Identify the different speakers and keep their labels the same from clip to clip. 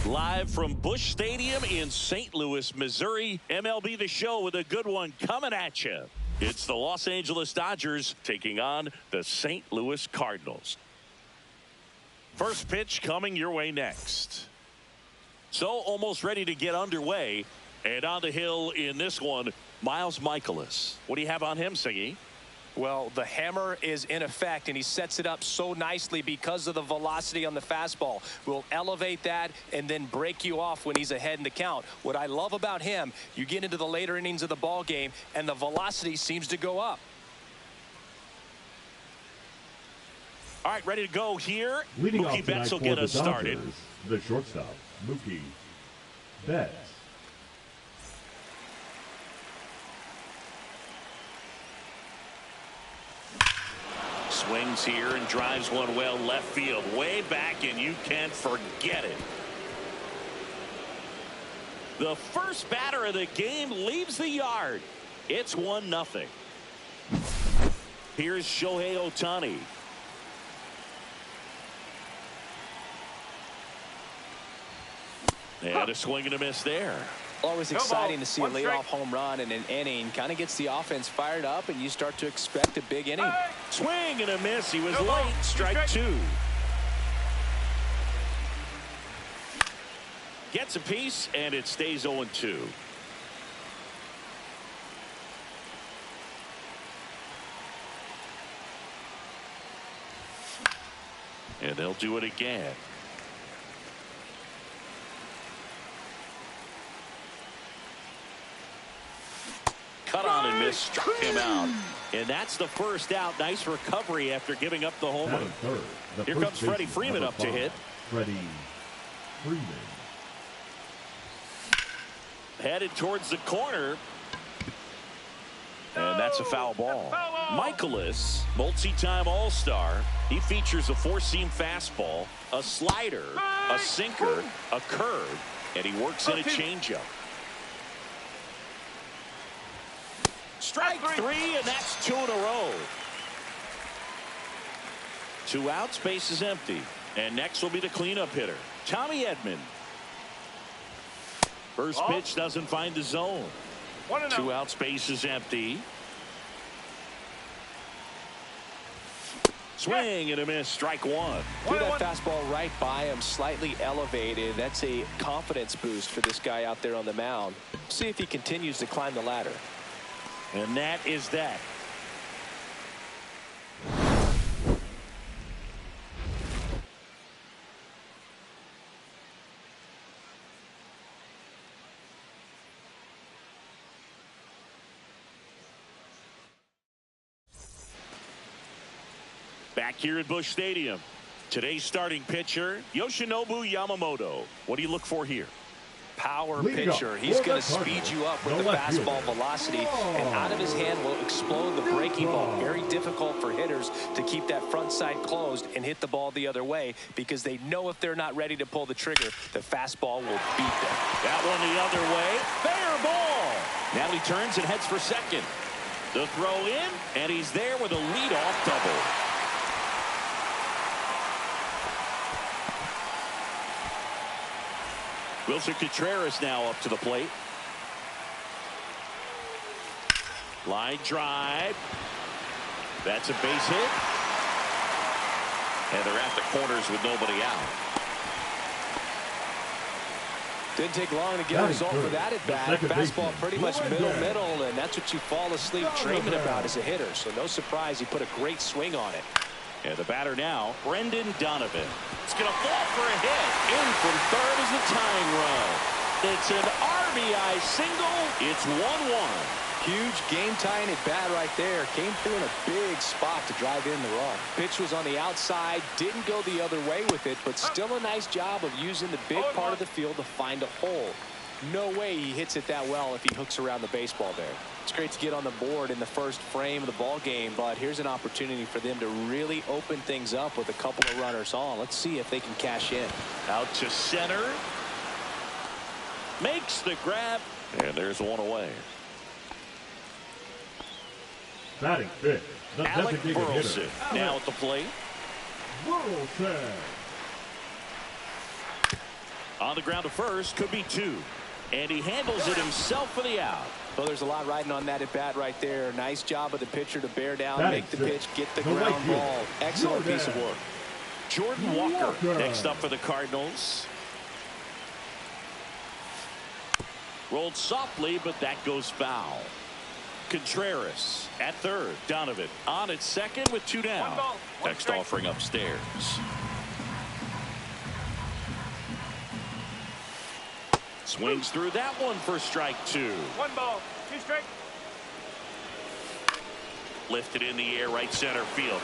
Speaker 1: Live from Busch Stadium in St. Louis, Missouri, MLB The Show with a good one coming at you. It's the Los Angeles Dodgers taking on the St. Louis Cardinals. First pitch coming your way next. So almost ready to get underway. And on the hill in this one, Miles Mikolas. What do you have on him, Siggy?
Speaker 2: Well, the hammer is in effect, and he sets it up so nicely because of the velocity on the fastball. Will elevate that and then break you off when he's ahead in the count. What I love about him, you get into the later innings of the ball game, and the velocity seems to go up.
Speaker 1: All right, ready to go here.
Speaker 3: Leading
Speaker 1: Mookie Betts will get us started.
Speaker 3: The shortstop, Mookie Betts.
Speaker 1: Swings here and drives one well left field, way back, and you can't forget it. The first batter of the game leaves the yard. It's 1-0. Here's Shohei Ohtani. And a swing and a miss there.
Speaker 2: Always exciting to see a leadoff home run in an inning. Kind of gets the offense fired up, and you start to expect a big inning.
Speaker 1: Swing and a miss. He was late. Strike two. Gets a piece, and it stays 0-2. And they'll do it again. Cut on and miss, struck him out. And that's the first out. Nice recovery after giving up the homer. Here comes Freddie Freeman up to hit.
Speaker 3: Freddie Freeman.
Speaker 1: Headed towards the corner. And that's a foul ball. Mikolas, multi-time All-Star. He features a four-seam fastball, a slider, a sinker, a curve, and he works in a changeup. Strike three, and that's two in a row. 2 outs, base is empty. And next will be the cleanup hitter, Tommy Edman. First pitch doesn't find the zone. 2 outs, base is empty. Swing and a miss, strike one.
Speaker 2: Threw that fastball right by him, slightly elevated. That's a confidence boost for this guy out there on the mound. See if he continues to climb the ladder.
Speaker 1: And that is that. Back here at Busch Stadium. Today's starting pitcher, Yoshinobu Yamamoto. What do you look for here?
Speaker 2: Power pitcher. He's going to speed you up with the fastball velocity, and out of his hand will explode the breaking ball. Very difficult for hitters to keep that front side closed and hit the ball the other way, because they know if they're not ready to pull the trigger, the fastball will beat them.
Speaker 1: That one the other way. Fair ball. Now he turns and heads for second. The throw in, and he's there with a leadoff double. Wilson Contreras now up to the plate. Line drive. That's a base hit. And they're at the corners with nobody out.
Speaker 2: Didn't take long to get a result for that at bat. Fastball pretty much middle, and that's what you fall asleep dreaming about as a hitter. So no surprise he put a great swing on it.
Speaker 1: And the batter now, Brendan Donovan. It's going to fall for a hit. In from third is the tying run. It's an RBI single. It's 1-1.
Speaker 2: Huge game-tying at bat right there. Came through in a big spot to drive in the run. Pitch was on the outside. Didn't go the other way with it, but still a nice job of using the big part of the field to find a hole. No way he hits it that well if he hooks around the baseball there. It's great to get on the board in the first frame of the ball game, but here's an opportunity for them to really open things up with a couple of runners on. Let's see if they can cash in.
Speaker 1: Out to center. Makes the grab, and there's one away.
Speaker 3: Batting fifth, the
Speaker 1: Alec
Speaker 3: designated
Speaker 1: Burleson
Speaker 3: hitter.
Speaker 1: now at the plate.
Speaker 3: Burleson.
Speaker 1: On the ground to first, could be two. And he handles it himself for the out.
Speaker 2: Well, there's a lot riding on that at bat right there. Nice job of the pitcher to bear down,
Speaker 3: Batting
Speaker 2: make the
Speaker 3: fifth,
Speaker 2: pitch, get the
Speaker 3: the right
Speaker 2: ground
Speaker 3: field.
Speaker 2: ball. Excellent
Speaker 3: Jordan.
Speaker 2: piece of work.
Speaker 1: Jordan Walker
Speaker 3: Walker.
Speaker 1: next up for the Cardinals. Rolled softly, but that goes foul. Contreras at third. Donovan on at second with two down. Next offering upstairs. Swings through that one for strike two.
Speaker 4: 1 ball, 2 strikes.
Speaker 1: Lifted in the air, right center field.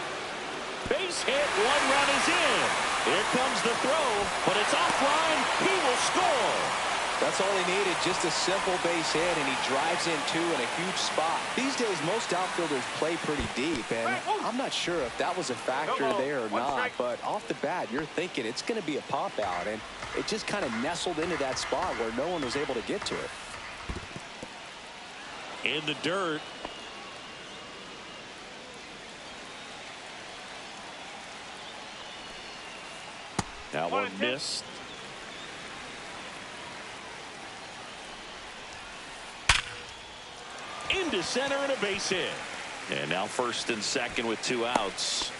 Speaker 1: Base hit, 1 run is in. Here comes the throw, but it's offline. He will score.
Speaker 2: That's all he needed, just a simple base hit, and he drives in two in a huge spot. These days, most outfielders play pretty deep, and I'm not sure if that was a factor there or not, but off the bat, you're thinking it's going to be a pop out, and it just kind of nestled into that spot where no one was able to get to it.
Speaker 1: In the dirt. That one missed. Into center and a base hit. And now first and second with 2 outs.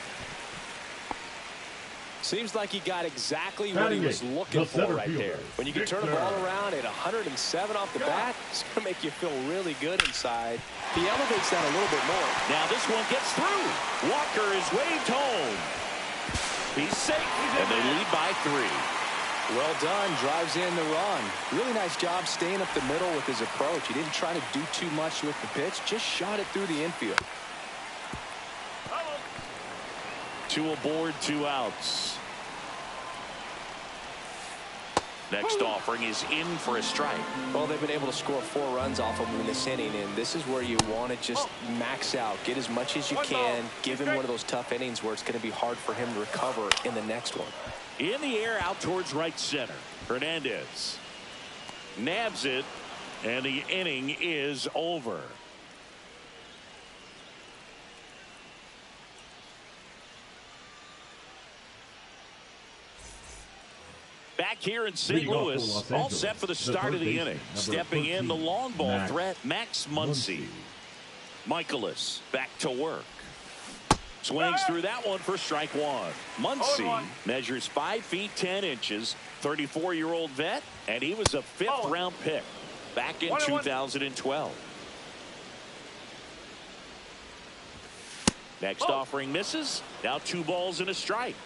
Speaker 2: Seems like he got exactly what he was looking for right there. When you can turn the ball around at 107 off the bat, it's going to make you feel really good inside. He elevates that a little bit more.
Speaker 1: Now this one gets through. Walker is waved home. He's safe, and they lead by 3.
Speaker 2: Well done. Drives in the run. Really nice job staying up the middle with his approach. He didn't try to do too much with the pitch. Just shot it through the infield.
Speaker 1: 2 aboard, 2 outs. Next offering is in for a strike.
Speaker 2: Well, they've been able to score 4 runs off of him in this inning, and this is where you want to just max out. Get as much as you can. Give him one of those tough innings where it's going to be hard for him to recover in the next one.
Speaker 1: In the air, out towards right center. Hernandez nabs it, and the inning is over. Back here in St. Louis, all set for the start of the inning. Stepping in the long ball threat, Max Muncy. Michaelis back to work. Swings through that one for strike 1. Muncy measures 5 feet 10 inches, 34-year-old vet, and he was a 5th-round pick back in 2012. Next offering misses. Now 2 balls and a strike.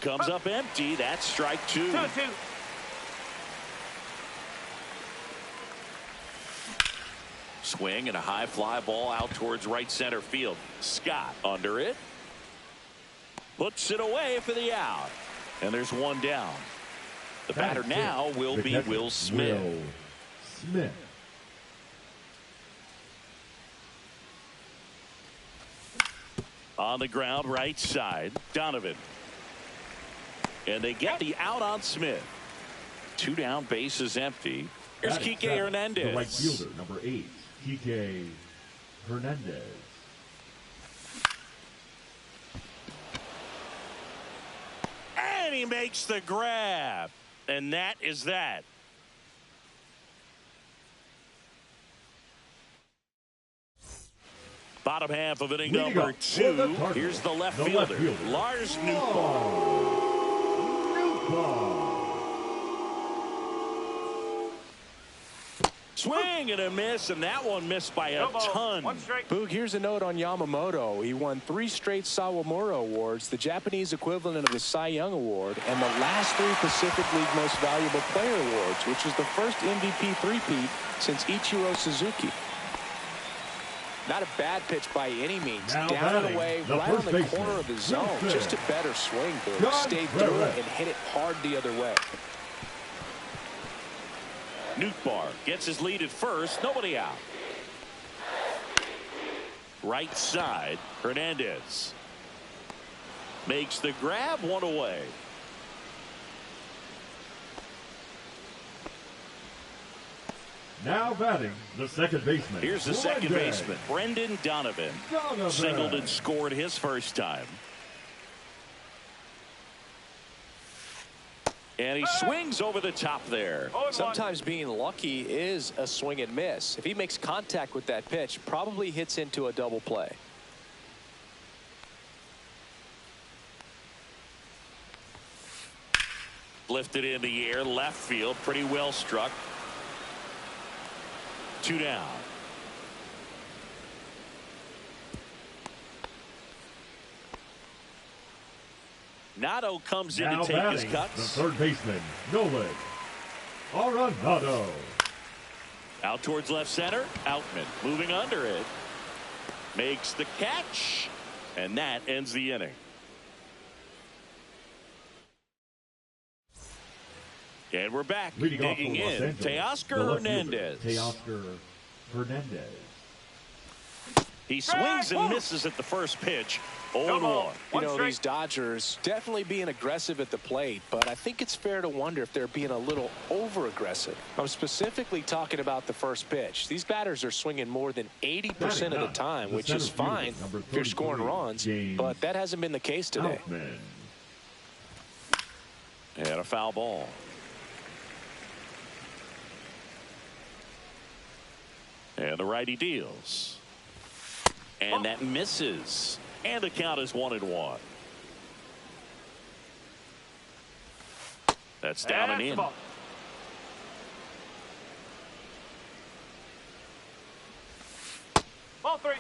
Speaker 1: Comes up empty. That's strike 2.
Speaker 4: 2-2.
Speaker 1: Swing and a high fly ball out towards right center field. Scott under it. Puts it away for the out. And there's 1 down. The batter now will be Will Smith.
Speaker 3: Will Smith.
Speaker 1: On the ground, right side. Donovan. And they get the out on Smith. 2 down, base is empty. Here's Kike Hernandez.
Speaker 3: The right fielder, number 8, Kike Hernandez.
Speaker 1: And he makes the grab. And that is that. Bottom half of inning number 2. Here's the left fielder, Lars Nootbaar. Swing and a miss, and that one missed by a ton.
Speaker 2: Boog, here's a note on Yamamoto. He won 3 straight Sawamura Awards, the Japanese equivalent of the Cy Young Award, and the last 3 Pacific League Most Valuable Player Awards, which is the first MVP three-peat since Ichiro Suzuki. Not a bad pitch by any means.
Speaker 3: Now
Speaker 2: down and away, right on the corner of the zone. Just a better swing, Boog. Stayed through it and hit it hard the other way.
Speaker 1: Nootbaar gets his lead at first. Nobody out. Right side, Hernandez makes the grab, 1 away.
Speaker 3: Now batting, the second baseman.
Speaker 1: Here's the second baseman, Brendan Donovan. Singled and scored his first time. And he swings over the top there.
Speaker 2: Sometimes being lucky is a swing and miss. If he makes contact with that pitch, probably hits into a double play.
Speaker 1: Lifted in the air, left field, pretty well struck. 2 down. Nato comes in to take his cuts.
Speaker 3: The third baseman, Nolan Arenado.
Speaker 1: Out towards left center. Outman moving under it. Makes the catch. And that ends the inning. And we're back. Digging in, Teoscar Hernandez.
Speaker 3: Teoscar Hernandez.
Speaker 1: He swings and misses at the first pitch. 0-1.
Speaker 2: You know, these Dodgers definitely being aggressive at the plate, but I think it's fair to wonder if they're being a little over-aggressive. I'm specifically talking about the first pitch. These batters are swinging more than 80% of the time, which is fine if you're scoring runs, but that hasn't been the case today.
Speaker 1: And a foul ball. And the righty deals. And that misses. And the count is 1-1. That's down and in.
Speaker 4: Ball 3.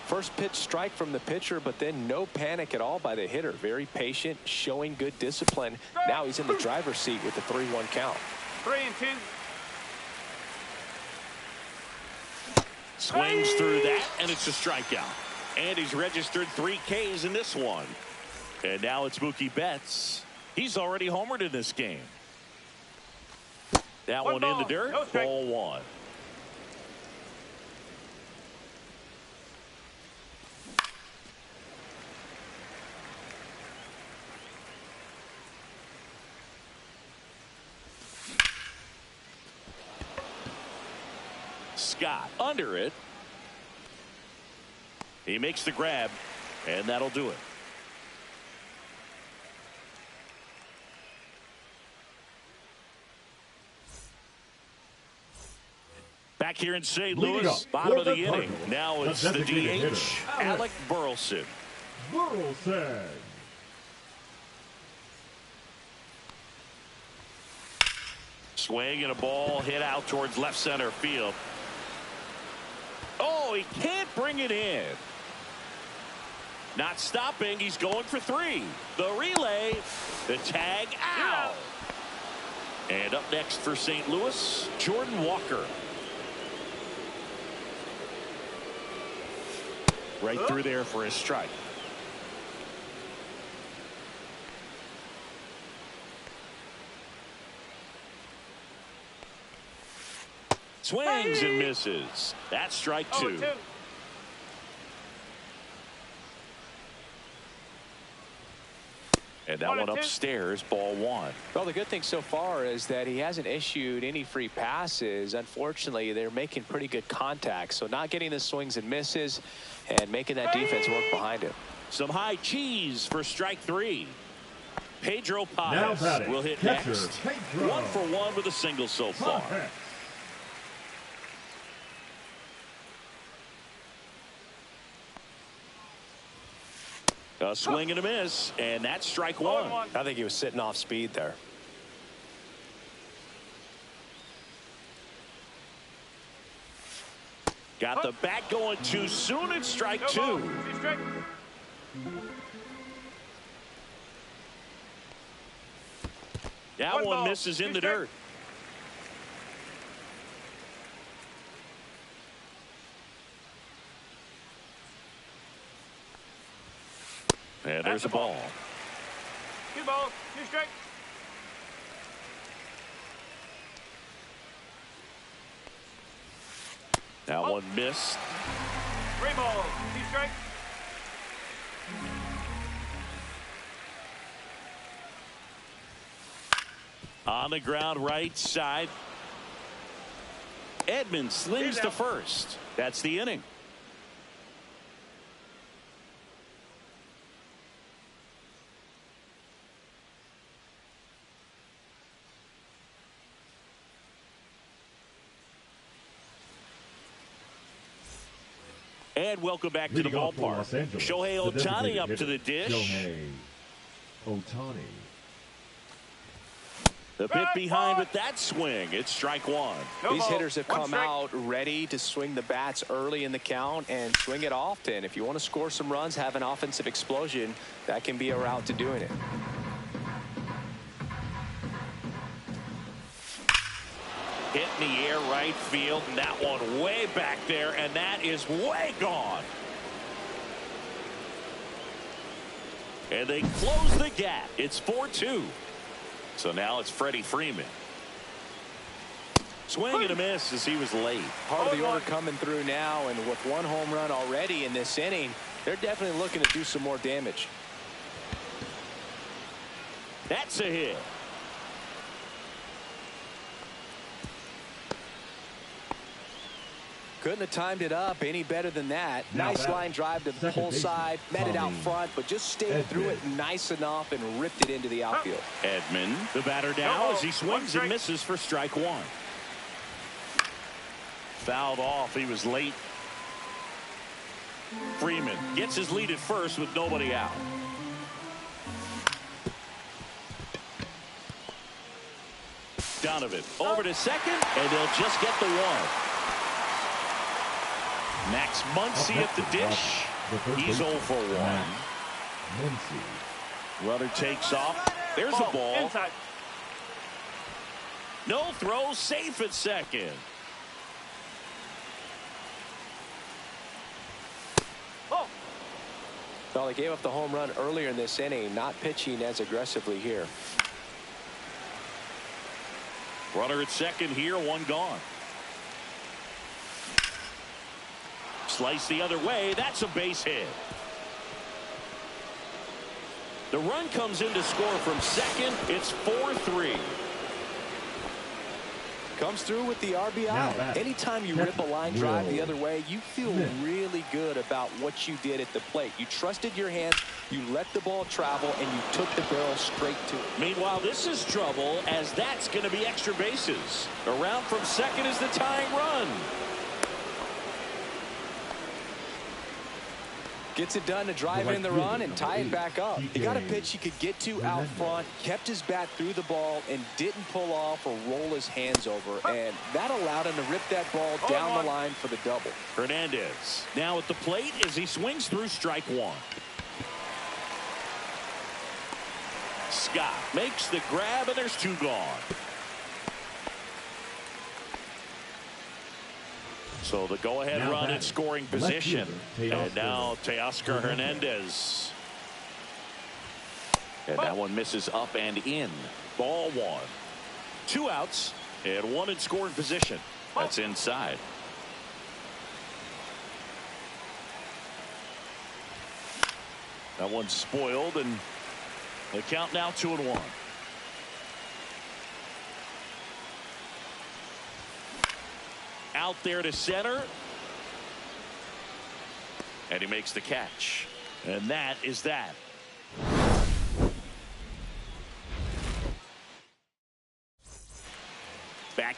Speaker 2: First pitch strike from the pitcher, but then no panic at all by the hitter. Very patient, showing good discipline. Now he's in the driver's seat with the 3-1 count.
Speaker 4: 3-2.
Speaker 1: Swings through that, and it's a strikeout. And he's registered 3 Ks in this one. And now it's Mookie Betts. He's already homered in this game. That one in the dirt. Ball 1. Scott under it. He makes the grab, and that'll do it. Back here in St. Louis, bottom of the inning. Now it's the DH, Alec Burleson. Swing and a ball hit out towards left center field. Oh, he can't bring it in. Not stopping. He's going for 3. The relay. The tag out. And up next for St. Louis, Jordan Walker. Right through there for his strike. Swings and misses. That's strike 2. And that one upstairs, ball 1.
Speaker 2: Well, the good thing so far is that he hasn't issued any free passes. Unfortunately, they're making pretty good contact. So not getting the swings and misses and making that defense work behind him.
Speaker 1: Some high cheese for strike 3. Pedro
Speaker 3: Now
Speaker 1: Paz
Speaker 3: batting,
Speaker 1: will hit
Speaker 3: catcher,
Speaker 1: next.
Speaker 3: Pedro
Speaker 1: 1-for-1 with a single so far.
Speaker 3: Paz.
Speaker 1: A swing and a miss, and that's strike one.
Speaker 2: I think he was sitting off speed there.
Speaker 1: Got the bat going too soon. It's strike two. That one misses in the dirt. And there's a ball.
Speaker 4: 2 balls, 2 strikes.
Speaker 1: That one missed.
Speaker 4: 3 balls, 2 strikes.
Speaker 1: On the ground, right side. Edman slings to first. That's the inning. And welcome back to the
Speaker 3: Leading off for
Speaker 1: ballpark.
Speaker 3: Los Angeles,
Speaker 1: Shohei
Speaker 3: the
Speaker 1: Ohtani
Speaker 3: designated
Speaker 1: up to the
Speaker 3: hitter,
Speaker 1: dish.
Speaker 3: Shohei Ohtani.
Speaker 1: The pit behind with that swing. It's strike one.
Speaker 2: These hitters have come out ready to swing the bats early in the count and swing it often. If you want to score some runs, have an offensive explosion, that can be a route to doing it.
Speaker 1: Hit in the air right field, and that one way back there, and that is way gone. And they close the gap. It's 4-2. So now it's Freddie Freeman. Swing and a miss as he was late.
Speaker 2: Part of the order coming through now, and with 1 home run already in this inning, they're definitely looking to do some more damage.
Speaker 1: That's a hit.
Speaker 2: Couldn't have timed it up any better than that.
Speaker 3: Now
Speaker 2: nice
Speaker 3: back,
Speaker 2: line drive to the
Speaker 3: second
Speaker 2: pull
Speaker 3: baseman,
Speaker 2: side, met it out
Speaker 3: Tommy
Speaker 2: front, but just stayed through it nice enough and ripped it into the outfield.
Speaker 1: Edman, the batter now as he swings and misses for strike one. Fouled off. He was late. Freeman gets his lead at first with nobody out. Donovan over to second, and they'll just get the one. Max Muncy at the dish. He's 0 for 1. Runner takes off. There's a ball.
Speaker 4: Inside.
Speaker 1: No throw, safe at second.
Speaker 4: Oh.
Speaker 2: Well, they gave up the home run earlier in this inning, not pitching as aggressively here.
Speaker 1: Runner at second here, one gone. Slice the other way. That's a base hit. The run comes in to score from second. It's 4-3.
Speaker 2: Comes through with the RBI. Anytime you rip a line drive the other way, you feel really good about what you did at the plate. You trusted your hands, you let the ball travel, and you took the barrel straight to it.
Speaker 1: Meanwhile, this is trouble as that's going to be extra bases. Around from second is the tying run.
Speaker 2: Gets it done to drive in the run and tie it back up. He got a pitch he could get to out front, kept his bat through the ball, and didn't pull off or roll his hands over. And that allowed him to rip that ball down the line for the double.
Speaker 1: Hernandez now at the plate as he swings through strike one. Scott makes the grab, and there's 2 gone. So the go-ahead run in scoring position. And now Teoscar Hernandez. And that one misses up and in. Ball 1. 2 outs and 1 in scoring position. That's inside. That one's spoiled, and the count now 2-1. Out there to center. And he makes the catch. And that is that.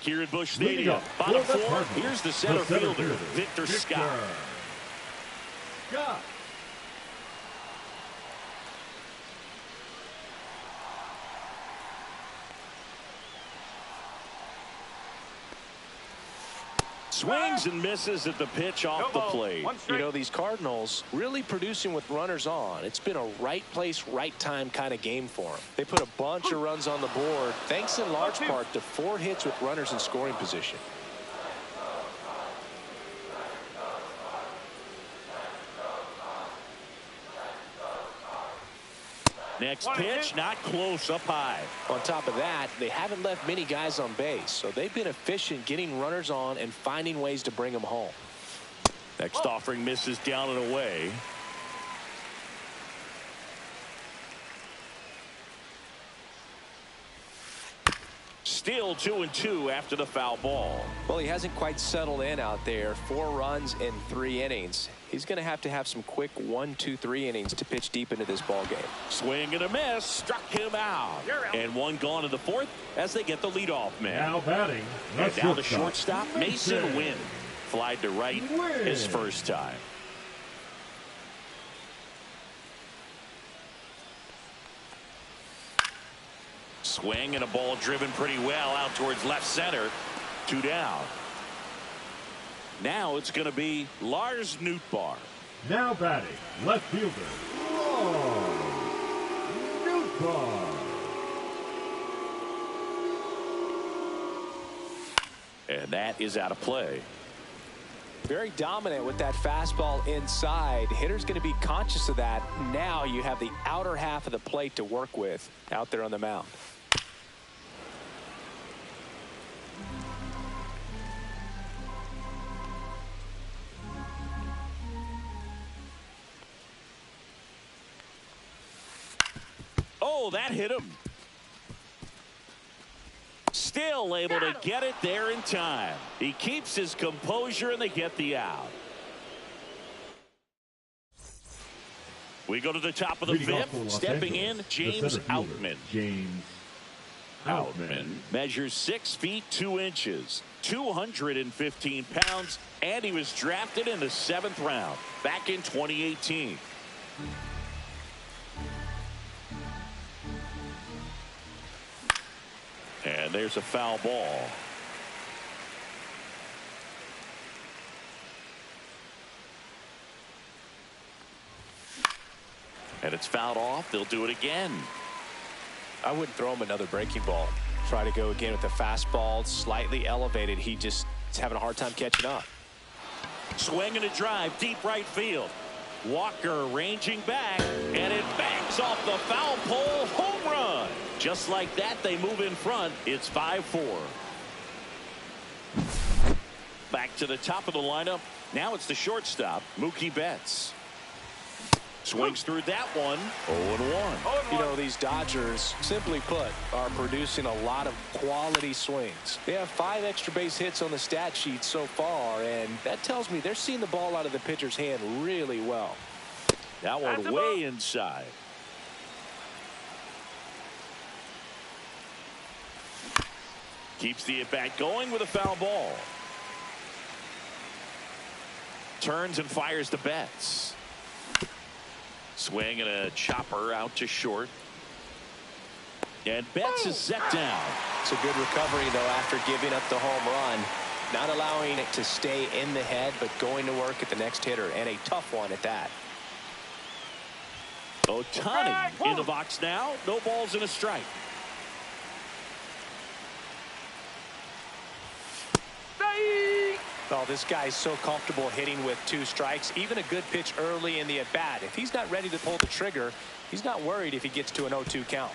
Speaker 1: here at Busch Stadium. Bottom four, here's the center fielder, Victor Scott. Swings and misses at the pitch off the plate.
Speaker 2: You know, these Cardinals really producing with runners on. It's been a right place, right time kind of game for them. They put a bunch of runs on the board, thanks in large part to 4 hits with runners in scoring position.
Speaker 1: Next pitch, not close, up high.
Speaker 2: On top of that, they haven't left many guys on base, so they've been efficient getting runners on and finding ways to bring them home.
Speaker 1: Next offering misses down and away. Still 2-2 after the foul ball.
Speaker 2: Well, he hasn't quite settled in out there. 4 runs in 3 innings. He's going to have some quick 1, 2, 3 innings to pitch deep into this ball game.
Speaker 1: Swing and a miss, struck him out. And one gone in the 4th as they get the leadoff man.
Speaker 3: Now batting.
Speaker 1: And now the shortstop, Mason Wynn. Flied to right his first time. Swing and a ball driven pretty well out towards left center. 2 down. Now it's going to be Lars Nootbaar.
Speaker 3: Now batting, left fielder, Lars Nootbaar.
Speaker 1: And that is out of play.
Speaker 2: Very dominant with that fastball inside. Hitter's going to be conscious of that. Now you have the outer half of the plate to work with out there on the mound.
Speaker 1: Oh, that hit him. Still able to get it there in time. He keeps his composure and they get the out. We go to the top of the 5th. Stepping in, James Outman.
Speaker 3: James
Speaker 1: Outman measures 6 feet 2 inches, 215 pounds, and he was drafted in the 7th round back in 2018. And there's a foul ball. And it's fouled off. They'll do it again.
Speaker 2: I wouldn't throw him another breaking ball. Try to go again with the fastball, slightly elevated. He just is having a hard time catching up.
Speaker 1: Swing and a drive, deep right field. Walker ranging back, and it bangs off the foul pole. Home run. Just like that, they move in front. It's 5-4. Back to the top of the lineup. Now it's the shortstop, Mookie Betts. Swings through that one. 0-1.
Speaker 2: You know, these Dodgers, simply put, are producing a lot of quality swings. They have 5 extra base hits on the stat sheet so far, and that tells me they're seeing the ball out of the pitcher's hand really well.
Speaker 1: That one way inside. Keeps the at-bat going with a foul ball. Turns and fires to Betts. Swing and a chopper out to short. And Betts is set down.
Speaker 2: It's a good recovery, though, after giving up the home run. Not allowing it to stay in the head, but going to work at the next hitter, and a tough one at that.
Speaker 1: Ohtani in the box now. No balls and a strike.
Speaker 2: Oh, this guy's so comfortable hitting with 2 strikes. Even a good pitch early in the at-bat. If he's not ready to pull the trigger, he's not worried if he gets to an 0-2 count.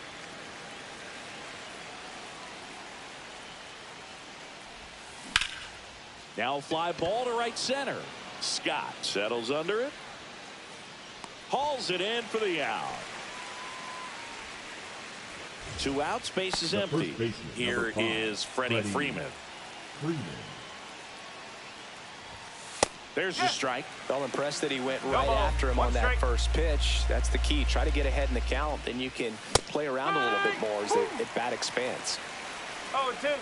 Speaker 1: Now fly ball to right center. Scott settles under it. Hauls it in for the out. 2 outs, base is empty. Here is Freddie Freeman. There's the strike.
Speaker 2: Well, impressed that he went right after him on that first pitch. That's the key. Try to get ahead in the count. Then you can play around a little bit more as the at-bat expands.
Speaker 4: 0-2.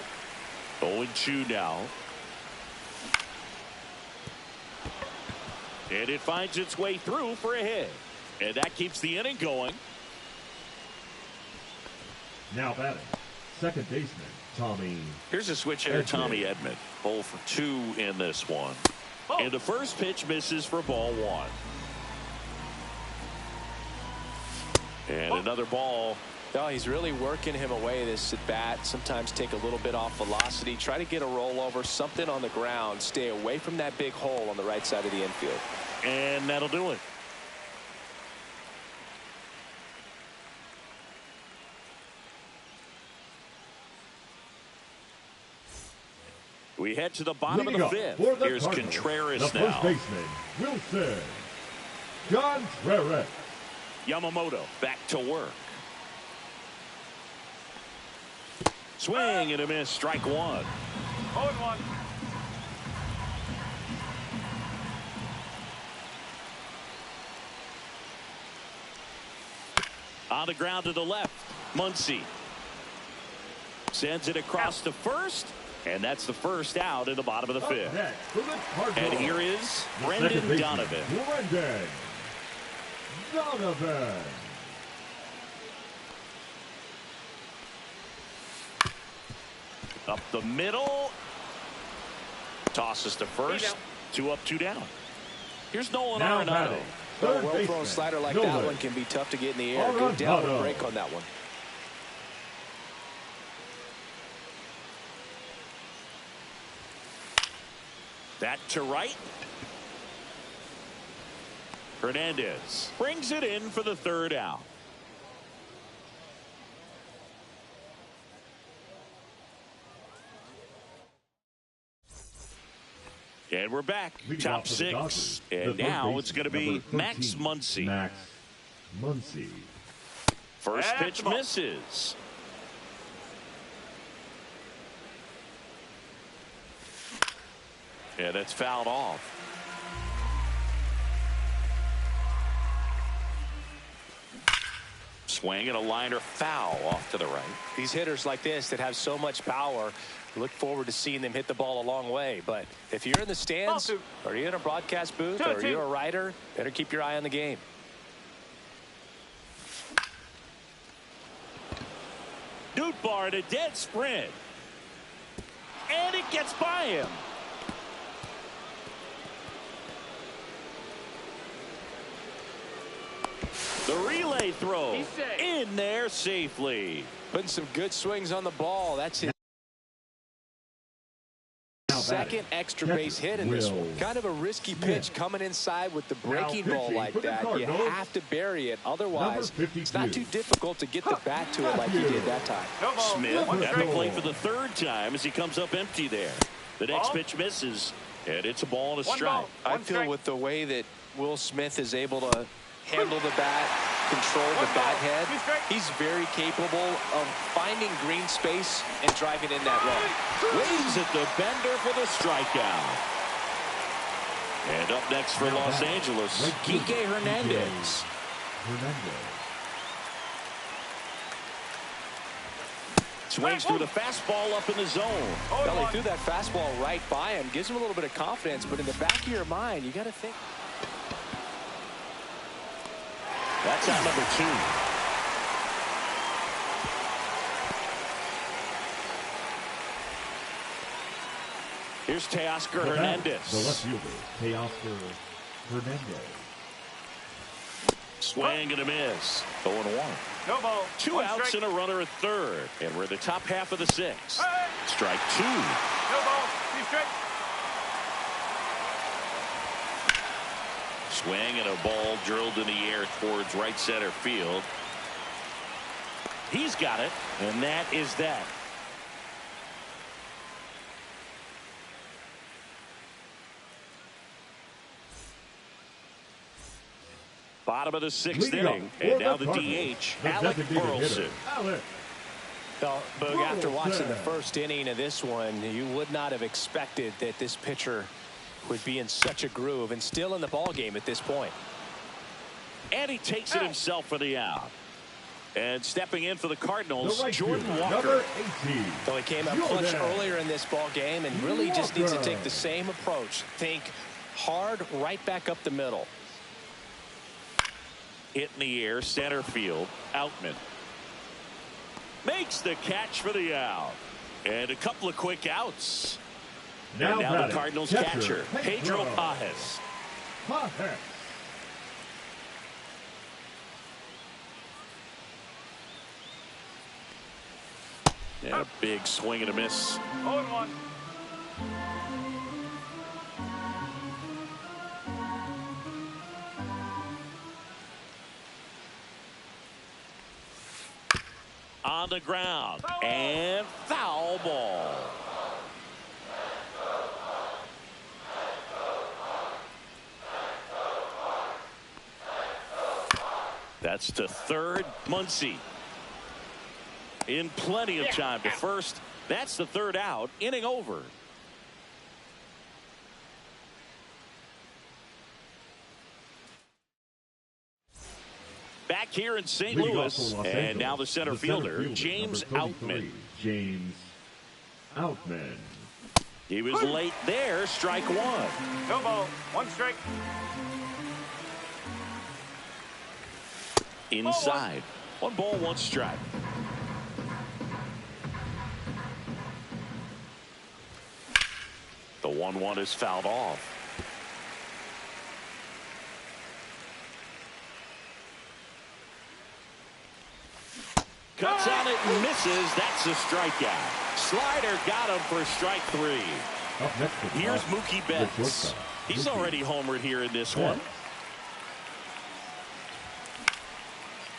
Speaker 1: 0-2 now. And it finds its way through for a hit. And that keeps the inning going.
Speaker 3: Now batting, second baseman, Tommy.
Speaker 1: Here's a switch hitter, Tommy Edman. 0 for 2 in this one.
Speaker 4: Oh.
Speaker 1: And the first pitch misses for ball 1. And another ball.
Speaker 2: Oh, he's really working him away this at bat. Sometimes take a little bit off velocity. Try to get a rollover, something on the ground. Stay away from that big hole on the right side of the infield.
Speaker 1: And that'll do it. We head to the bottom of the fifth. Here's Contreras
Speaker 3: the
Speaker 1: now.
Speaker 3: First baseman, Wilson Contreras.
Speaker 1: Yamamoto back to work. Swing and a miss. Strike 1.
Speaker 4: 0-1.
Speaker 1: On the ground to the left. Muncy sends it across to first. And that's the first out in the bottom of the fifth. And here is Brendan Donovan.
Speaker 3: Brendan Donovan.
Speaker 1: Up the middle. Tosses to first. 2 up, 2 down. Here's Nolan Arenado.
Speaker 2: A well-thrown slider like that one can be tough to get in the air. Go down and break on that one.
Speaker 1: That to right. Hernandez brings it in for the third out. And we're back. Top 6. And now it's going to be Max Muncy.
Speaker 3: Max Muncy.
Speaker 1: First pitch misses. And it's fouled off. Swing and a liner foul off to the right.
Speaker 2: These hitters like this that have so much power, look forward to seeing them hit the ball a long way. But if you're in the stands, or you're in a broadcast booth, or you're a writer, better keep your eye on the game.
Speaker 1: Nootbaar in a dead sprint. And it gets by him. The relay throw in there safely.
Speaker 2: Putting some good swings on the ball. That's his second extra base hit in this one. Kind of a risky pitch coming inside with the breaking ball like that. You have to bury it. Otherwise, it's not too difficult to get the bat to it like he did that time.
Speaker 1: Smith got to play for the third time as he comes up empty there. The next pitch misses, and it's a ball and a strike.
Speaker 2: I feel with the way that Will Smith is able to handle the bat, control the bat head, he's very capable of finding green space and driving in that run.
Speaker 1: Waves at the bender for the strikeout. And up next for Los Angeles, Kike Hernandez. Swings through the fastball up in the zone.
Speaker 2: Well, he threw that fastball right by him. Gives him a little bit of confidence, but in the back of your mind, you got to think.
Speaker 1: That's out number 2. Here's Teoscar Hernandez.
Speaker 3: The left fielder, Teoscar Hernandez.
Speaker 1: Swing and a miss. 0-1.
Speaker 4: No ball.
Speaker 1: 2 outs and a runner at third. And we're in the top half of the 6th. Strike 2.
Speaker 4: No ball. 2 strike.
Speaker 1: Swing and a ball drilled in the air towards right center field. He's got it, and that is that. Bottom of the 6th inning, and now the DH, Alec Burleson.
Speaker 2: Well, Boog, after watching the first inning of this one, you would not have expected that this pitcher would be in such a groove and still in the ball game at this point.
Speaker 1: And he takes it himself for the out. And stepping in for the Cardinals,
Speaker 3: right
Speaker 1: Jordan
Speaker 3: fielder,
Speaker 1: Walker.
Speaker 3: number 18.
Speaker 2: So he came out clutch earlier in this ball game and really just needs to take the same approach. Think hard right back up the middle.
Speaker 1: Hit in the air, center field, Outman. Makes the catch for the out. And a couple of quick outs. And now the Cardinals catcher, Pedro Pages. And a big swing and a miss.
Speaker 4: 0-1.
Speaker 1: On the ground. And foul ball. That's to third. Muncy. In plenty of time to first. That's the third out. Inning over. Back here in St. Louis. And now the center fielder, James Outman.
Speaker 3: James Outman.
Speaker 1: He was late there. Strike one.
Speaker 4: No ball. One strike.
Speaker 1: Inside. 1 ball, 1 strike. The 1-1 is fouled off. Cuts on it and misses. That's a strikeout. Slider got him for strike 3.
Speaker 3: Up next
Speaker 1: Here's Mookie Betts. He's already homered here in this one.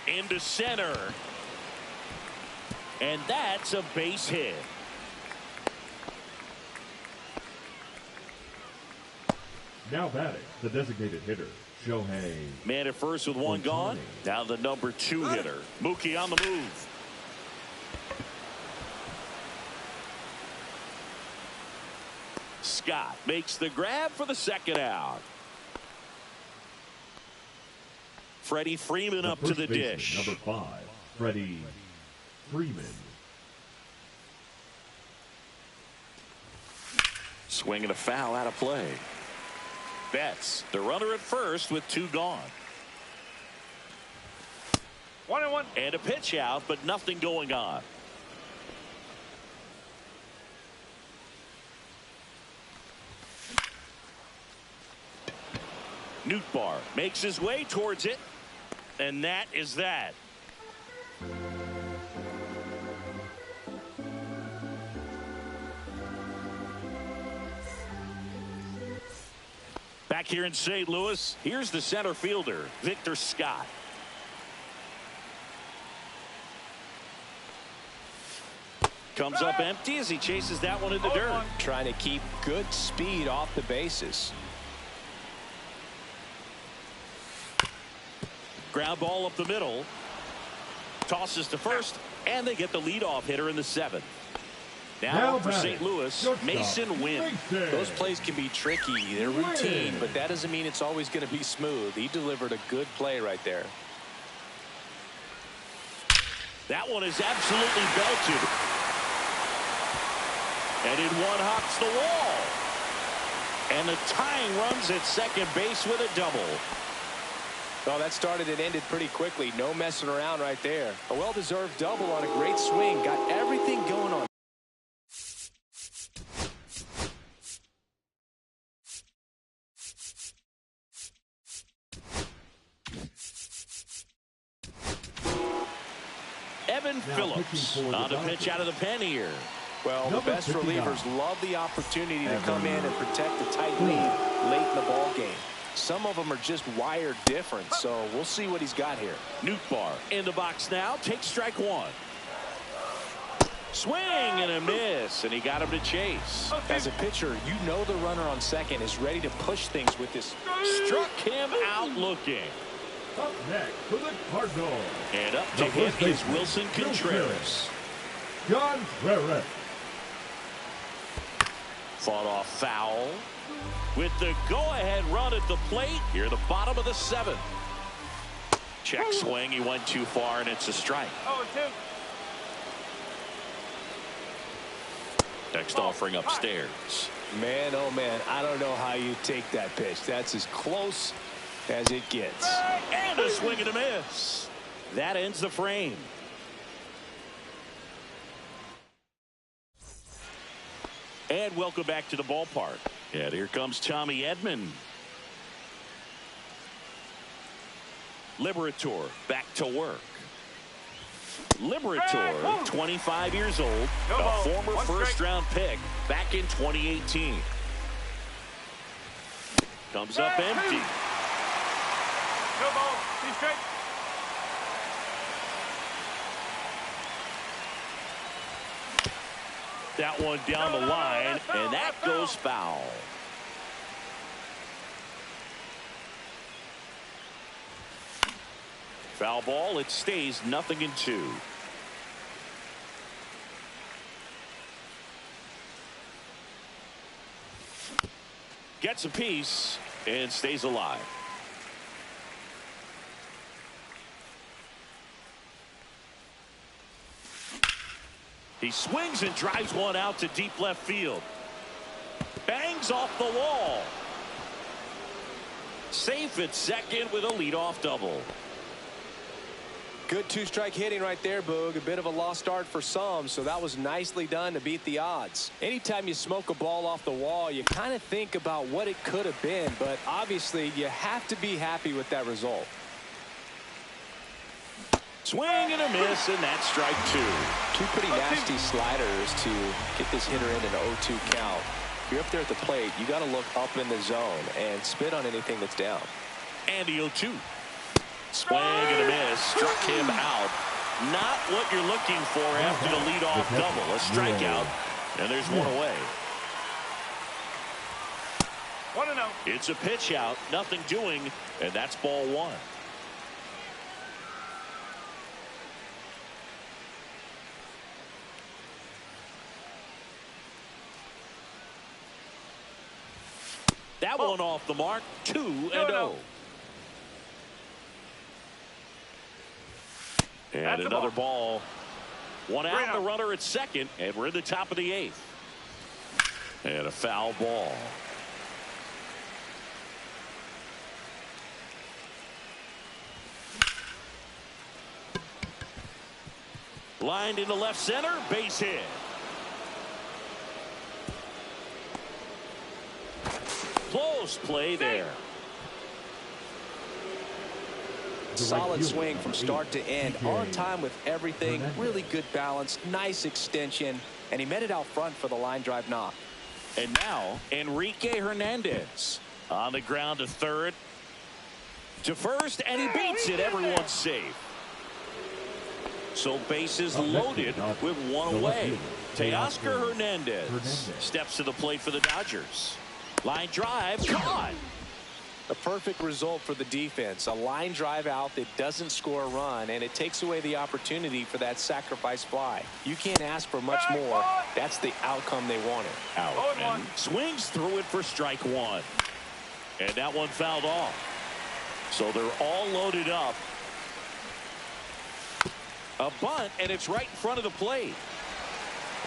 Speaker 1: Into center. And that's a base hit.
Speaker 3: Now batting, the designated hitter, Shohei.
Speaker 1: Man at first with 1 gone. Now the number 2 hitter, Mookie on the move. Scott makes the grab for the second out. Freddie Freeman up to the dish.
Speaker 3: Number 5, Freddie Freeman.
Speaker 1: Swing and a foul out of play. Betts, the runner at first with 2 gone.
Speaker 4: 1-1.
Speaker 1: And a pitch out, but nothing going on. Nootbaar makes his way towards it. And that is that. Back here in St. Louis, here's the center fielder, Victor Scott. Comes up empty as he chases that one in the dirt.
Speaker 2: Trying to keep good speed off the bases.
Speaker 1: Ground ball up the middle. Tosses to first, and they get the leadoff hitter in the 7th. Now for St. Louis, Mason Wynn.
Speaker 2: Those plays can be tricky. They're routine, but that doesn't mean it's always going to be smooth. He delivered a good play right there.
Speaker 1: That one is absolutely belted. And it one-hops the wall. And the tying runs at second base with a double.
Speaker 2: Well, that started and ended pretty quickly. No messing around right there. A well-deserved double on a great swing. Got everything going on.
Speaker 1: Evan Phillips on the pitch out of the pen here.
Speaker 2: Well, the best relievers love the opportunity to come in and protect a tight lead late in the ball game. Some of them are just wired different, so we'll see what he's got here.
Speaker 1: Nootbaar in the box now. Takes strike 1. Swing and a miss, and he got him to chase.
Speaker 2: As a pitcher, you know the runner on second is ready to push things with this.
Speaker 1: Struck him out looking.
Speaker 3: Up next for the Cardinals.
Speaker 1: And up to him is Wilson Contreras.
Speaker 3: Contreras.
Speaker 1: Fought off foul. With the go-ahead run at the plate, here at the bottom of the 7th. Check swing. He went too far, and it's a strike.
Speaker 4: 0-2.
Speaker 1: Next offering upstairs.
Speaker 2: Man, oh man, I don't know how you take that pitch. That's as close as it gets.
Speaker 1: And a swing and a miss. That ends the frame. And welcome back to the ballpark. And here comes Tommy Edman. Liberator back to work. Liberator, 25 years old, a former first-round pick back in 2018. Comes up empty.
Speaker 4: No ball. 2 straight.
Speaker 1: That one down the line, and that goes foul. Foul ball. It stays 0-2. Gets a piece and stays alive. He swings and drives one out to deep left field. Bangs off the wall. Safe at second with a leadoff double.
Speaker 2: Good 2-strike hitting right there, Boog. A bit of a lost start for some, so that was nicely done to beat the odds. Anytime you smoke a ball off the wall, you kind of think about what it could have been, but obviously you have to be happy with that result.
Speaker 1: Swing and a miss, and that's strike 2.
Speaker 2: 2 pretty nasty sliders to get this hitter in an 0-2 count. If you're up there at the plate, you got to look up in the zone and spit on anything that's down.
Speaker 1: And the 0-2. Swing and a miss. Struck him out. Not what you're looking for after the leadoff double. A strikeout. And there's one away.
Speaker 4: 1-0.
Speaker 1: It's a pitch out. Nothing doing. And that's ball 1. That one off the mark. 2-0. And another ball. One out, the runner at second, and we're in the top of the 8th. And a foul ball. Lined into left center, base hit. Close play there.
Speaker 2: Solid swing from start to end, on time with everything, really good balance, nice extension, and he met it out front for the line drive knock.
Speaker 1: And now Enrique Hernandez on the ground to third, to first, and he beats it. Everyone's safe. So bases loaded with one away. Teoscar Hernandez steps to the plate for the Dodgers. Line drive, caught.
Speaker 2: A perfect result for the defense. A line drive out that doesn't score a run, and it takes away the opportunity for that sacrifice fly. You can't ask for much more. That's the outcome they wanted.
Speaker 1: Out and swings through it for strike 1. And that one fouled off. So they're all loaded up. A bunt, and it's right in front of the plate.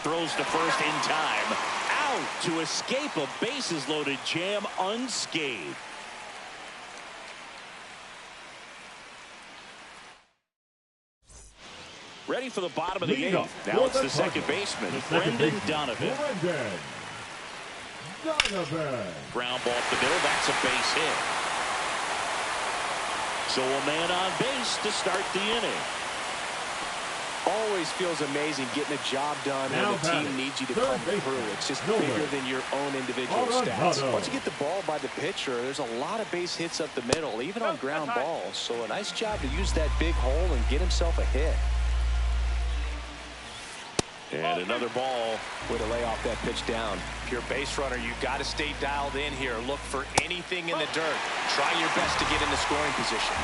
Speaker 1: Throws to first in time. Out to escape a bases loaded jam unscathed. Ready for the bottom of the 8th. Now it's the second baseman, Brendan Donovan. Ground ball up the middle. That's a base hit. So a man on base to start the inning.
Speaker 2: Always feels amazing getting a job done when the team needs you to come through. It's just bigger than your own individual stats. Once you get the ball by the pitcher, there's a lot of base hits up the middle, even on ground balls. So a nice job to use that big hole and get himself a hit.
Speaker 1: And another ball.
Speaker 2: Way to lay off that pitch down. If you're a base runner, you've got to stay dialed in here. Look for anything in the dirt. Try your best to get into scoring position.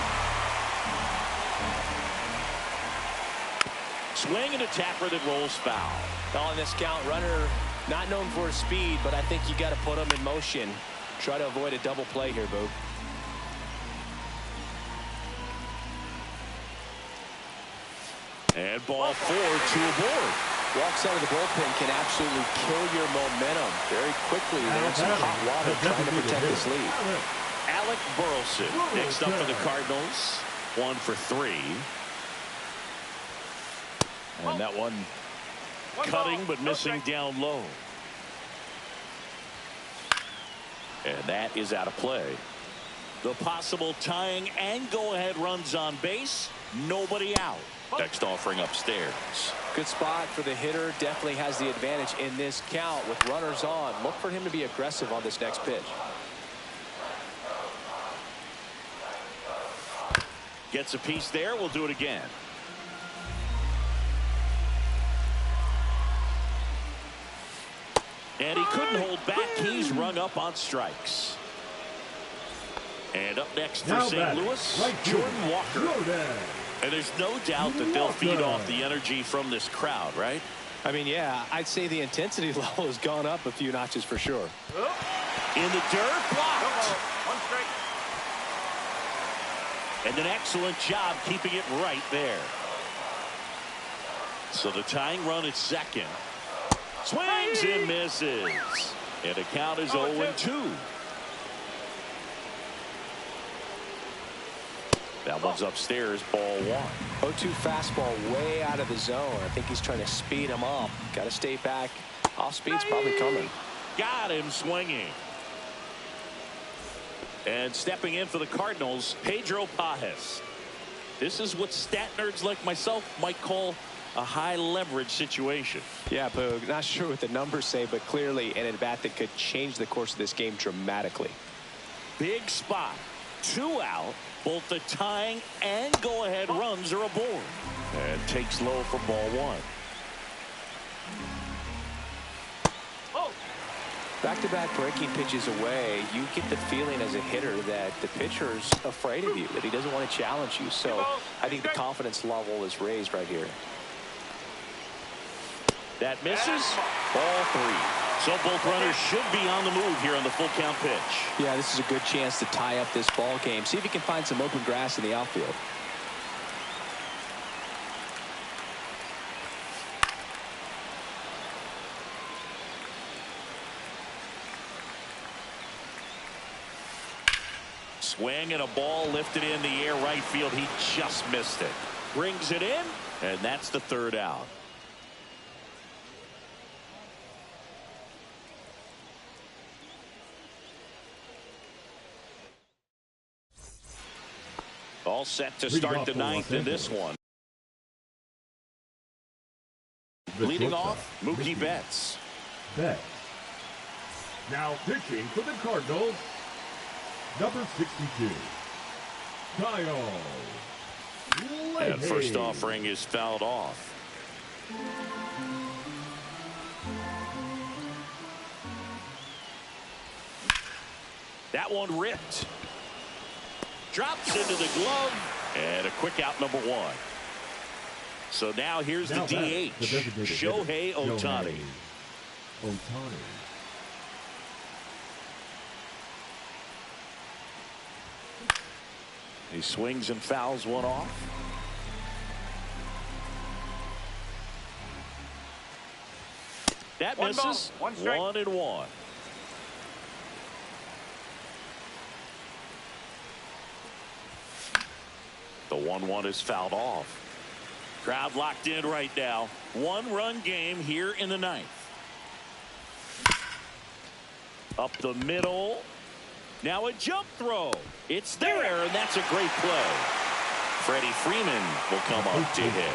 Speaker 1: Swing and a tapper that rolls foul.
Speaker 2: On this count, runner not known for his speed, but I think you got to put him in motion. Try to avoid a double play here, Boog.
Speaker 1: And ball 4, 2 aboard.
Speaker 2: Walks out of the bullpen can absolutely kill your momentum very quickly. They're in some hot water trying to protect this lead.
Speaker 1: Alec Burleson next up for the Cardinals. 1 for 3. And that one cutting but missing down low. And that is out of play. The possible tying and go-ahead runs on base. Nobody out. Next offering upstairs.
Speaker 2: Good spot for the hitter. Definitely has the advantage in this count with runners on. Look for him to be aggressive on this next pitch.
Speaker 1: Gets a piece there. We'll do it again. And he couldn't hold back. He's rung up on strikes. And up next for St. Louis, Jordan Walker. And there's no doubt that they'll feed off the energy from this crowd, right?
Speaker 2: I mean, yeah, I'd say the intensity level has gone up a few notches for sure.
Speaker 1: In the dirt, blocked.
Speaker 4: 1 strike.
Speaker 1: And an excellent job keeping it right there. So the tying run at second. Swings and misses. And the count is 0-2. That one's upstairs, ball 1.
Speaker 2: 0-2 fastball way out of the zone. I think he's trying to speed him up. Got to stay back. Off speed's probably coming.
Speaker 1: Got him swinging. And stepping in for the Cardinals, Pedro Pages. This is what stat nerds like myself might call a high leverage situation.
Speaker 2: Yeah, Boog, not sure what the numbers say, but clearly an at-bat that could change the course of this game dramatically.
Speaker 1: Big spot. 2 out. Both the tying and go-ahead runs are aboard. And takes low for ball 1.
Speaker 2: Back-to-back breaking pitches away, you get the feeling as a hitter that the pitcher's afraid of you, that he doesn't want to challenge you. So I think the confidence level is raised right here.
Speaker 1: That misses. Ball 3. So both runners should be on the move here on the full count pitch.
Speaker 2: Yeah, this is a good chance to tie up this ball game. See if he can find some open grass in the outfield.
Speaker 1: Swing and a ball lifted in the air right field. He just missed it. Brings it in, and that's the 3rd out. All set to start the 9th in this one. Leading off, Mookie Betts.
Speaker 3: Now pitching for the Cardinals, number 62, Kyle Leahy.
Speaker 1: And first offering is fouled off. That one ripped. Drops into the glove. And a quick out, number 1. So now here's the DH, Shohei Ohtani. He swings and fouls one off. That misses.
Speaker 4: 1 strike.
Speaker 1: 1-1. The 1-1 is fouled off. Crowd locked in right now. 1-run game here in the 9th. Up the middle. Now a jump throw. It's there, and that's a great play. Freddie Freeman will come up to hit.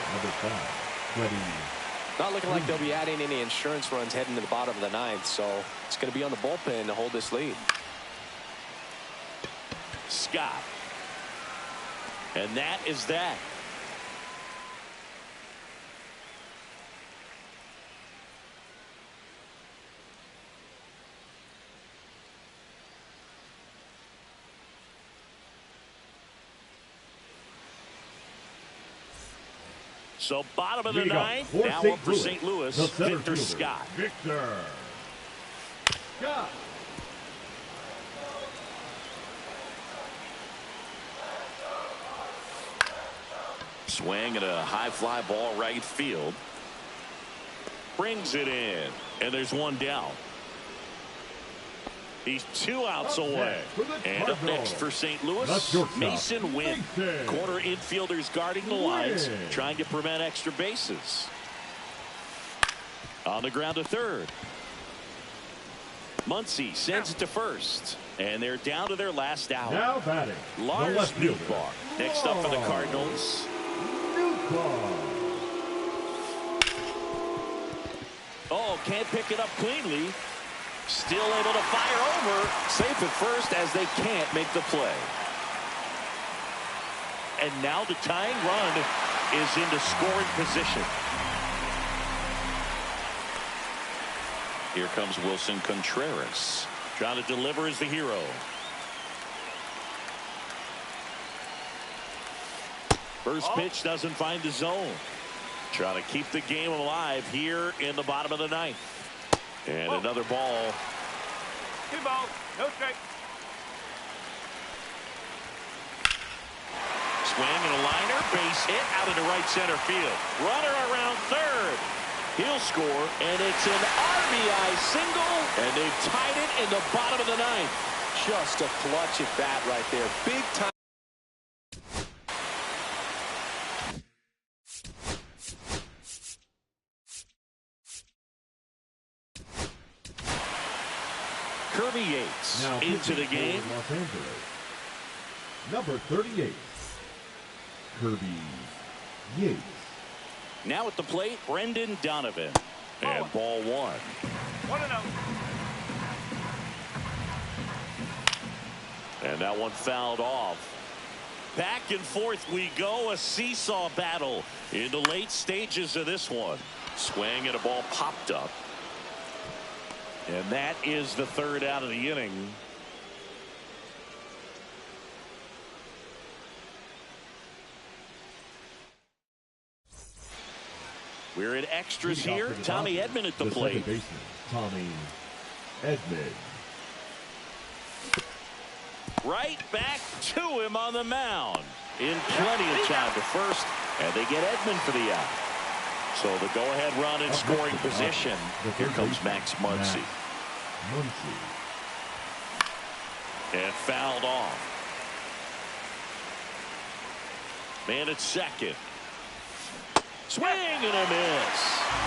Speaker 2: Not looking like they'll be adding any insurance runs heading to the bottom of the 9th, so it's going to be on the bullpen to hold this lead.
Speaker 1: Scott. And that is that. So bottom of the 9th, now up for St. Louis, Victor Scott.
Speaker 3: Victor Scott.
Speaker 1: Swing and a high fly ball right field. Brings it in, and there's one down. He's 2 outs away. And up next for St. Louis, Masyn Winn. Corner infielders guarding the lines, trying to prevent extra bases. On the ground to third. Muncy sends it to first. And they're down to their last out.
Speaker 3: Now batting,
Speaker 1: Lars Nootbaar. Next up for the Cardinals. Oh, can't pick it up cleanly. Still able to fire over. Safe at first as they can't make the play. And now the tying run is into scoring position. Here comes Wilson Contreras. Trying to deliver as the hero. First pitch doesn't find the zone. Trying to keep the game alive here in the bottom of the ninth. And another ball.
Speaker 4: 2 balls, no strike.
Speaker 1: Swing and a liner, base hit out into right center field. Runner around third. He'll score, and it's an RBI single, and they've tied it in the bottom of the ninth.
Speaker 2: Just a clutch at bat right there. Big time.
Speaker 1: Kirby Yates
Speaker 3: now
Speaker 1: into the game.
Speaker 3: Los Angeles. Number 38, Kirby Yates.
Speaker 1: Now at the plate, Brendan Donovan. And ball 1.
Speaker 4: 1-0.
Speaker 1: And that one fouled off. Back and forth we go. A seesaw battle in the late stages of this one. Swing and a ball popped up. And that is the third out of the inning. We're in extras here. Tommy Edman at the plate.
Speaker 3: Second baseman, Tommy Edman.
Speaker 1: Right back to him on the mound. In plenty of time to first. And they get Edman for the out. So the go-ahead run in scoring position. Here comes Max Muncy. And fouled off. Man at second. Swing and a miss.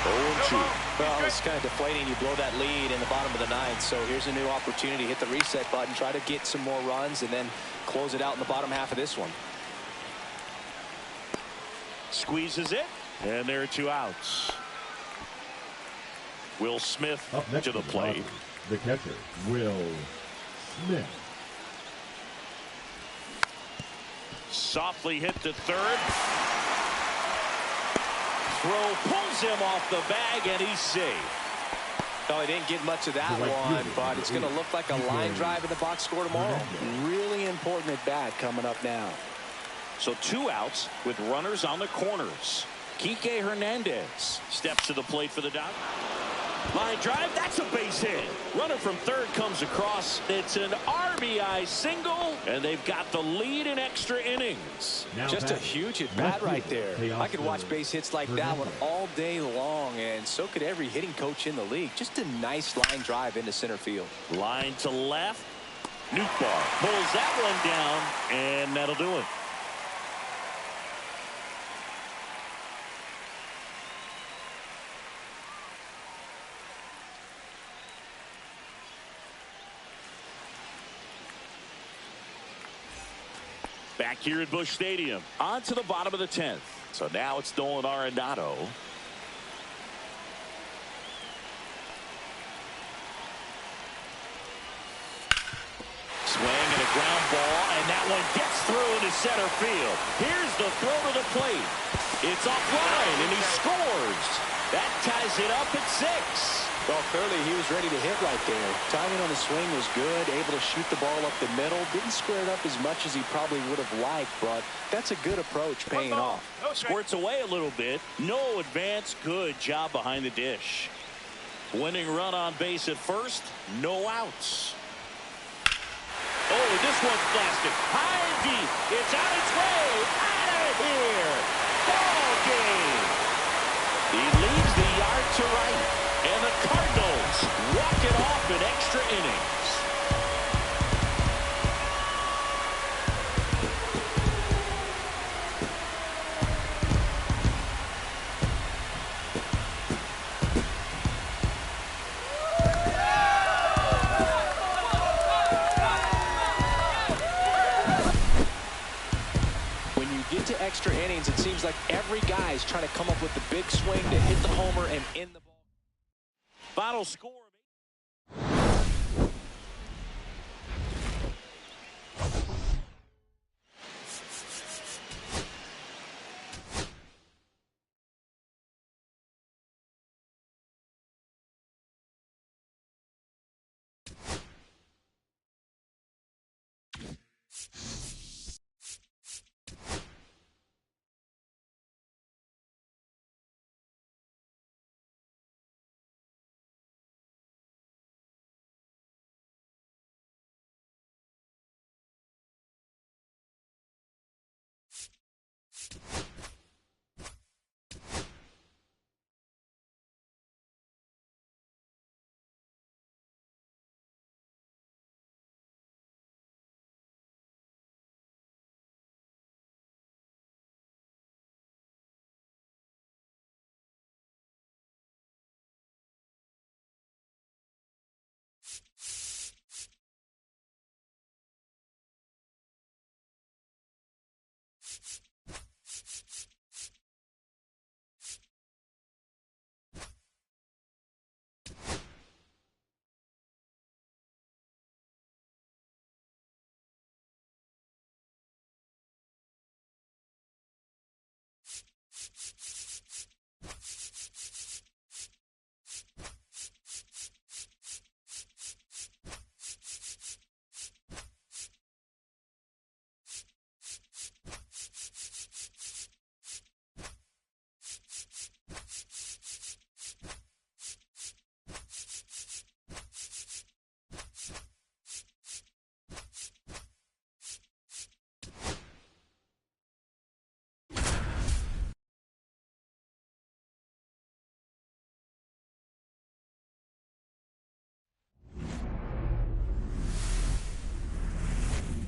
Speaker 1: 0-2.
Speaker 2: Well, it's kind of deflating. You blow that lead in the bottom of the ninth. So here's a new opportunity. Hit the reset button. Try to get some more runs and then close it out in the bottom half of this one.
Speaker 1: Squeezes it. And there are 2 outs. Will Smith to the plate.
Speaker 3: The catcher, Will Smith.
Speaker 1: Softly hit to third. Throw pulls him off the bag, and he's safe.
Speaker 2: No, he didn't get much of that one, but it's going to look like a line drive in the box score tomorrow. Really important at bat coming up now.
Speaker 1: So 2 outs with runners on the corners. Kike Hernandez steps to the plate for the Dodgers. Line drive, that's a base hit. Runner from third comes across. It's an RBI single, and they've got the lead in extra innings.
Speaker 3: Now
Speaker 2: just a huge at bat right there. I could watch base hits like that one all day long, and so could every hitting coach in the league. Just a nice line drive into center field.
Speaker 1: Line to left. Nootbaar pulls that one down, and that'll do it. Back here at Busch Stadium. On to the bottom of the 10th. So now it's Nolan Arenado. Swing and a ground ball, and that one gets through into center field. Here's the throw to the plate. It's offline, and he scores. That ties it up at 6.
Speaker 2: Well, clearly he was ready to hit right there. Timing on the swing was good, able to shoot the ball up the middle. Didn't square it up as much as he probably would have liked, but that's a good approach paying off.
Speaker 1: Squirts away a little bit. No advance. Good job behind the dish. Winning run on base at first. No outs. Oh, this one's blasted. High and deep. It's on its way. Out of here.
Speaker 2: extra innings, it seems like every guy is trying to come up with the big swing to hit the homer and in the ball.
Speaker 1: Final score.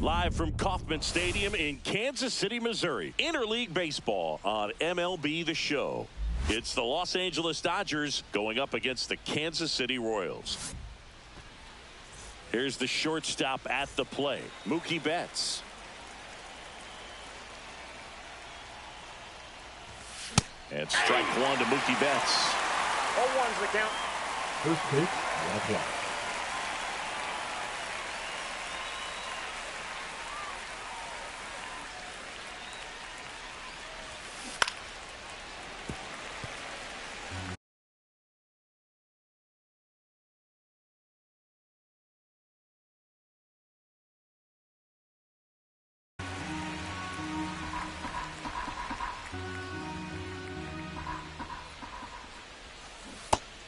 Speaker 1: Live from Kauffman Stadium in Kansas City, Missouri. Interleague baseball on MLB The Show. It's the Los Angeles Dodgers going up against the Kansas City Royals. Here's the shortstop at the plate, Mookie Betts. And strike one to Mookie Betts.
Speaker 4: 0-1's the count.
Speaker 3: First pitch, walk one.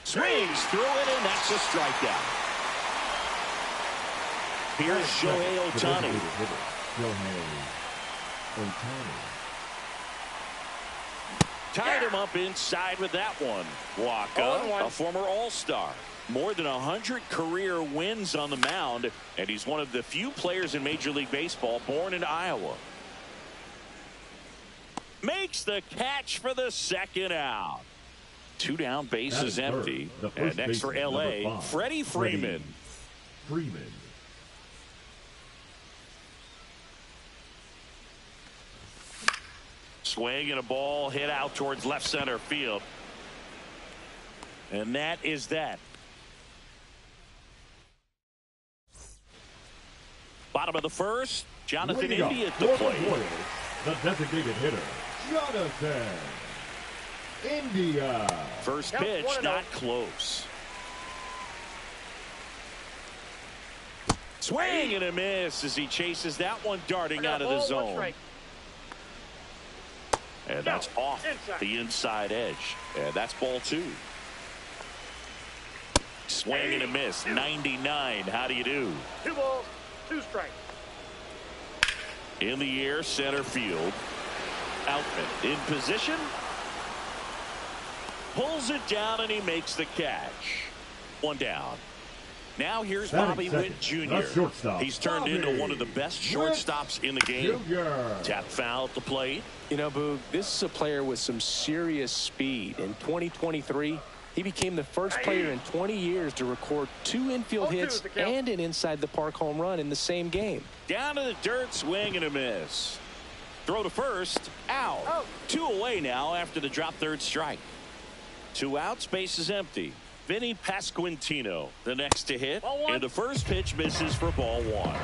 Speaker 1: Swings through it, and that's a strikeout. Here's Shohei Ohtani. Tied him up inside with that one. Waka, a former All-Star. More than 100 career wins on the mound, and he's one of the few players in Major League Baseball born in Iowa. Makes the catch for the second out. Two down, bases empty. And next for LA, Freddie Freeman. Swing and a ball hit out towards left center field. And that is that. Bottom of the first, Jonathan India at the plate.
Speaker 3: The designated hitter, Jonathan India.
Speaker 1: First pitch, not close. Swing and a miss as he chases that one darting out of the zone. And that's off the inside edge. And that's ball two. Swing and a miss. 99. How do you do?
Speaker 4: 2 balls, 2 strikes.
Speaker 1: In the air, center field. Outman in position. Pulls it down and he makes the catch. One down. Now here's Bobby Witt Jr. He's turned into one of the best shortstops in the game. Tap foul at the plate.
Speaker 2: You know, Boog, this is a player with some serious speed. In 2023, he became the first player in 20 years to record 2 infield hits and an inside the park home run in the same game.
Speaker 1: Down to the dirt, swing and a miss. Throw to first. Out.
Speaker 4: Oh.
Speaker 1: 2 away now after the drop third strike. 2 outs. Base is empty. Vinny Pasquantino, the next to hit. And the first pitch misses for ball 1.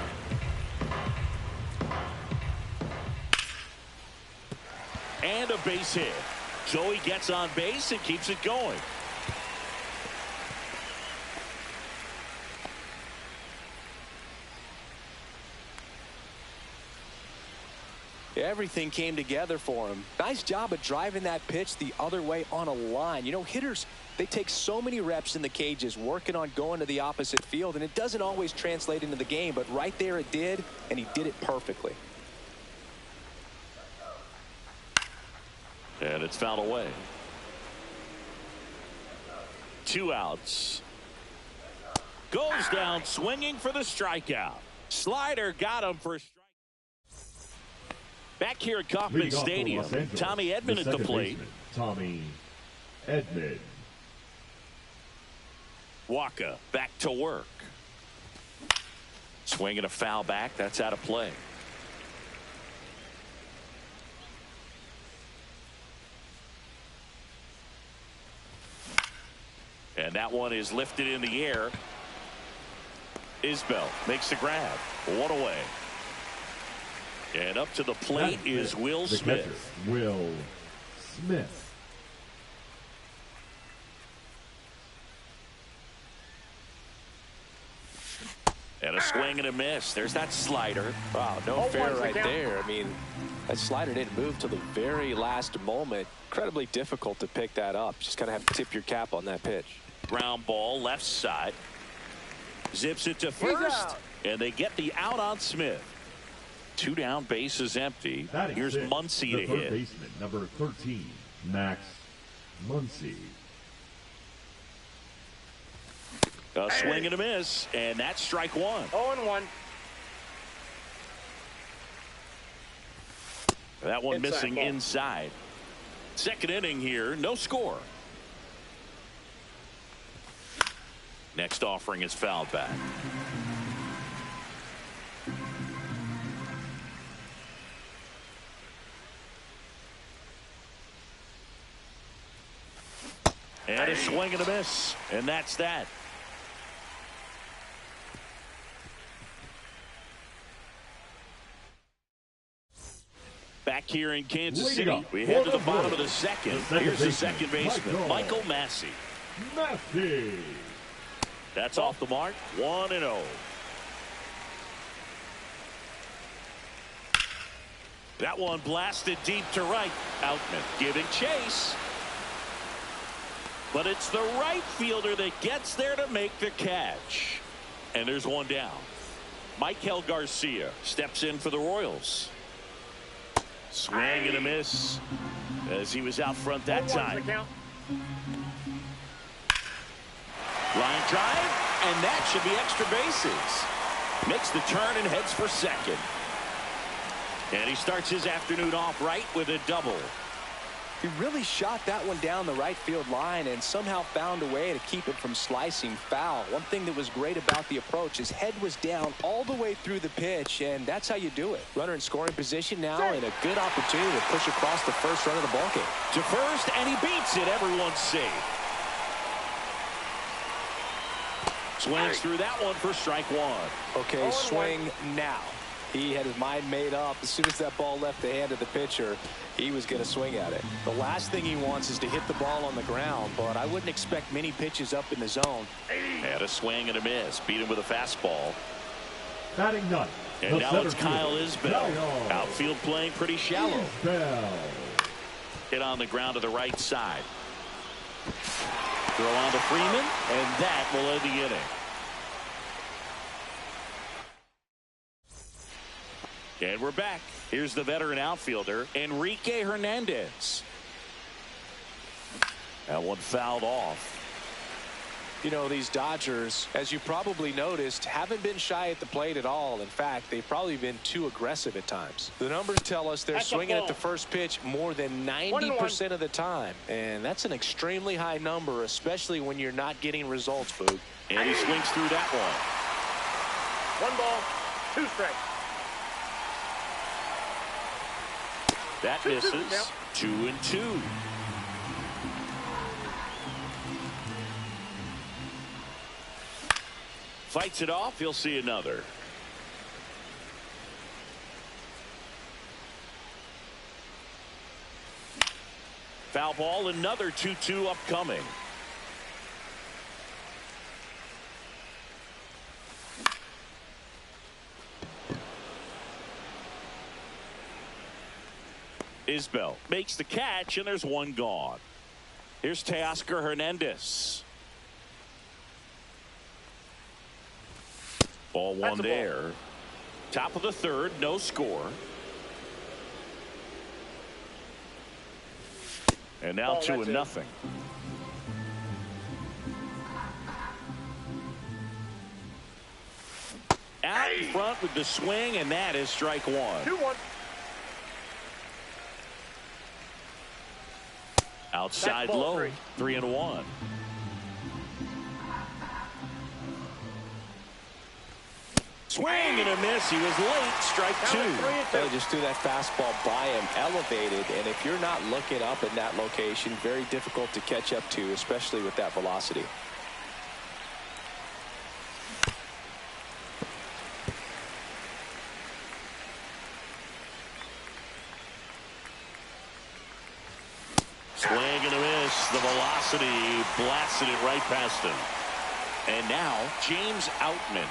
Speaker 1: And a base hit. Joey gets on base and keeps it going.
Speaker 2: Everything came together for him. Nice job of driving that pitch the other way on a line. You know, hitters, they take so many reps in the cages working on going to the opposite field, and it doesn't always translate into the game, but right there it did, and he did it perfectly.
Speaker 1: And it's fouled away. 2 outs. Goes down swinging for the strikeout. Slider got him for a strike. Back here at Kauffman Stadium, Tommy Edman at the plate.
Speaker 3: Tommy Edman.
Speaker 1: Waka back to work. Swinging a foul back. That's out of play. And that one is lifted in the air. Isbell makes the grab. 1 away. And up to the plate is Will Smith.
Speaker 3: Catcher, Will Smith.
Speaker 1: And a swing and a miss. There's that slider.
Speaker 2: Wow, no fair right there. I mean, that slider didn't move till the very last moment. Incredibly difficult to pick that up. Just kind of have to tip your cap on that pitch.
Speaker 1: Ground ball left side. Zips it to first. And they get the out on Smith. 2 down, base is empty. Here's Muncy to hit.
Speaker 3: Baseman, number 13, Max Muncy.
Speaker 1: A swing and a miss, and that's strike 1.
Speaker 4: 0-1.
Speaker 1: That one missing inside. Second inning here, no score. Next offering is fouled back. And a swing and a miss, and that's that. Back here in Kansas City, we head to the bottom of the second. Here's the second baseman, Michael Massey. That's off the mark, 1-0. That one blasted deep to right. Outman giving chase. But it's the right fielder that gets there to make the catch. And there's one down. Michael Garcia steps in for the Royals. Swing and a miss as he was out front that time. Line drive, and that should be extra bases. Makes the turn and heads for second. And he starts his afternoon off right with a double.
Speaker 2: He really shot that one down the right field line and somehow found a way to keep it from slicing foul. One thing that was great about the approach, his head was down all the way through the pitch, and that's how you do it. Runner in scoring position now, and a good opportunity to push across the first run of the ballgame.
Speaker 1: To first, and he beats it. Everyone's safe. Swings through that one for strike 1.
Speaker 2: Okay, swing now. He had his mind made up. As soon as that ball left the hand of the pitcher, he was going to swing at it. The last thing he wants is to hit the ball on the ground, but I wouldn't expect many pitches up in the zone.
Speaker 1: And a swing and a miss. Beat him with a fastball.
Speaker 3: Batting ninth.
Speaker 1: And now it's Kyle Isbell. Outfield playing pretty shallow. Hit on the ground to the right side. Throw on to Freeman, and that will end the inning. And we're back. Here's the veteran outfielder, Enrique Hernandez. That one fouled off.
Speaker 2: You know, these Dodgers, as you probably noticed, haven't been shy at the plate at all. In fact, they've probably been too aggressive at times. The numbers tell us they're swinging at the first pitch more than 90% of the time. And that's an extremely high number, especially when you're not getting results, Boog.
Speaker 1: And he swings through that one.
Speaker 4: 1 ball, 2 strikes.
Speaker 1: That misses. 2-2. Fights it off. He'll see another. Foul ball. Another 2-2 upcoming. Isbell makes the catch, and there's one gone. Here's Teoscar Hernandez. Ball one there. Top of the third, no score. And now 2-0. Out in front with the swing, and that is strike one.
Speaker 4: 2-1.
Speaker 1: Outside low, 3-1. Swing and a miss. He was late. Strike two.
Speaker 2: They just threw that fastball by him, elevated, and if you're not looking up in that location, very difficult to catch up to, especially with that velocity.
Speaker 1: Swing and a miss. The velocity blasted it right past him. And now James Outman.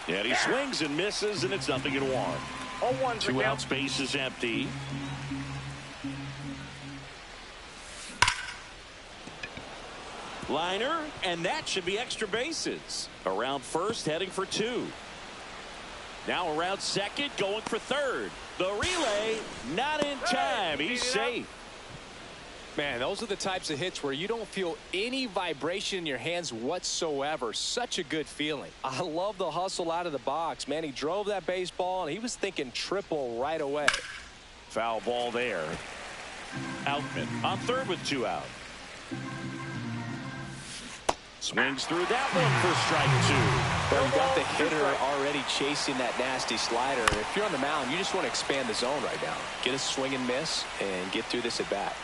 Speaker 1: And he swings and misses, and it's 0-1.
Speaker 4: 0-1.
Speaker 1: 2 outs, base is empty. Liner, and that should be extra bases. Around first, heading for 2. Now around second, going for third. The relay, not in time. He's safe.
Speaker 2: Man, those are the types of hits where you don't feel any vibration in your hands whatsoever. Such a good feeling. I love the hustle out of the box. Man, he drove that baseball, and he was thinking triple right away.
Speaker 1: Foul ball there. Outman on third with 2 out. Swings through that one for strike 2.
Speaker 2: Well, you got the hitter already chasing that nasty slider. If you're on the mound, you just want to expand the zone right now. Get a swing and miss and get through this at bat.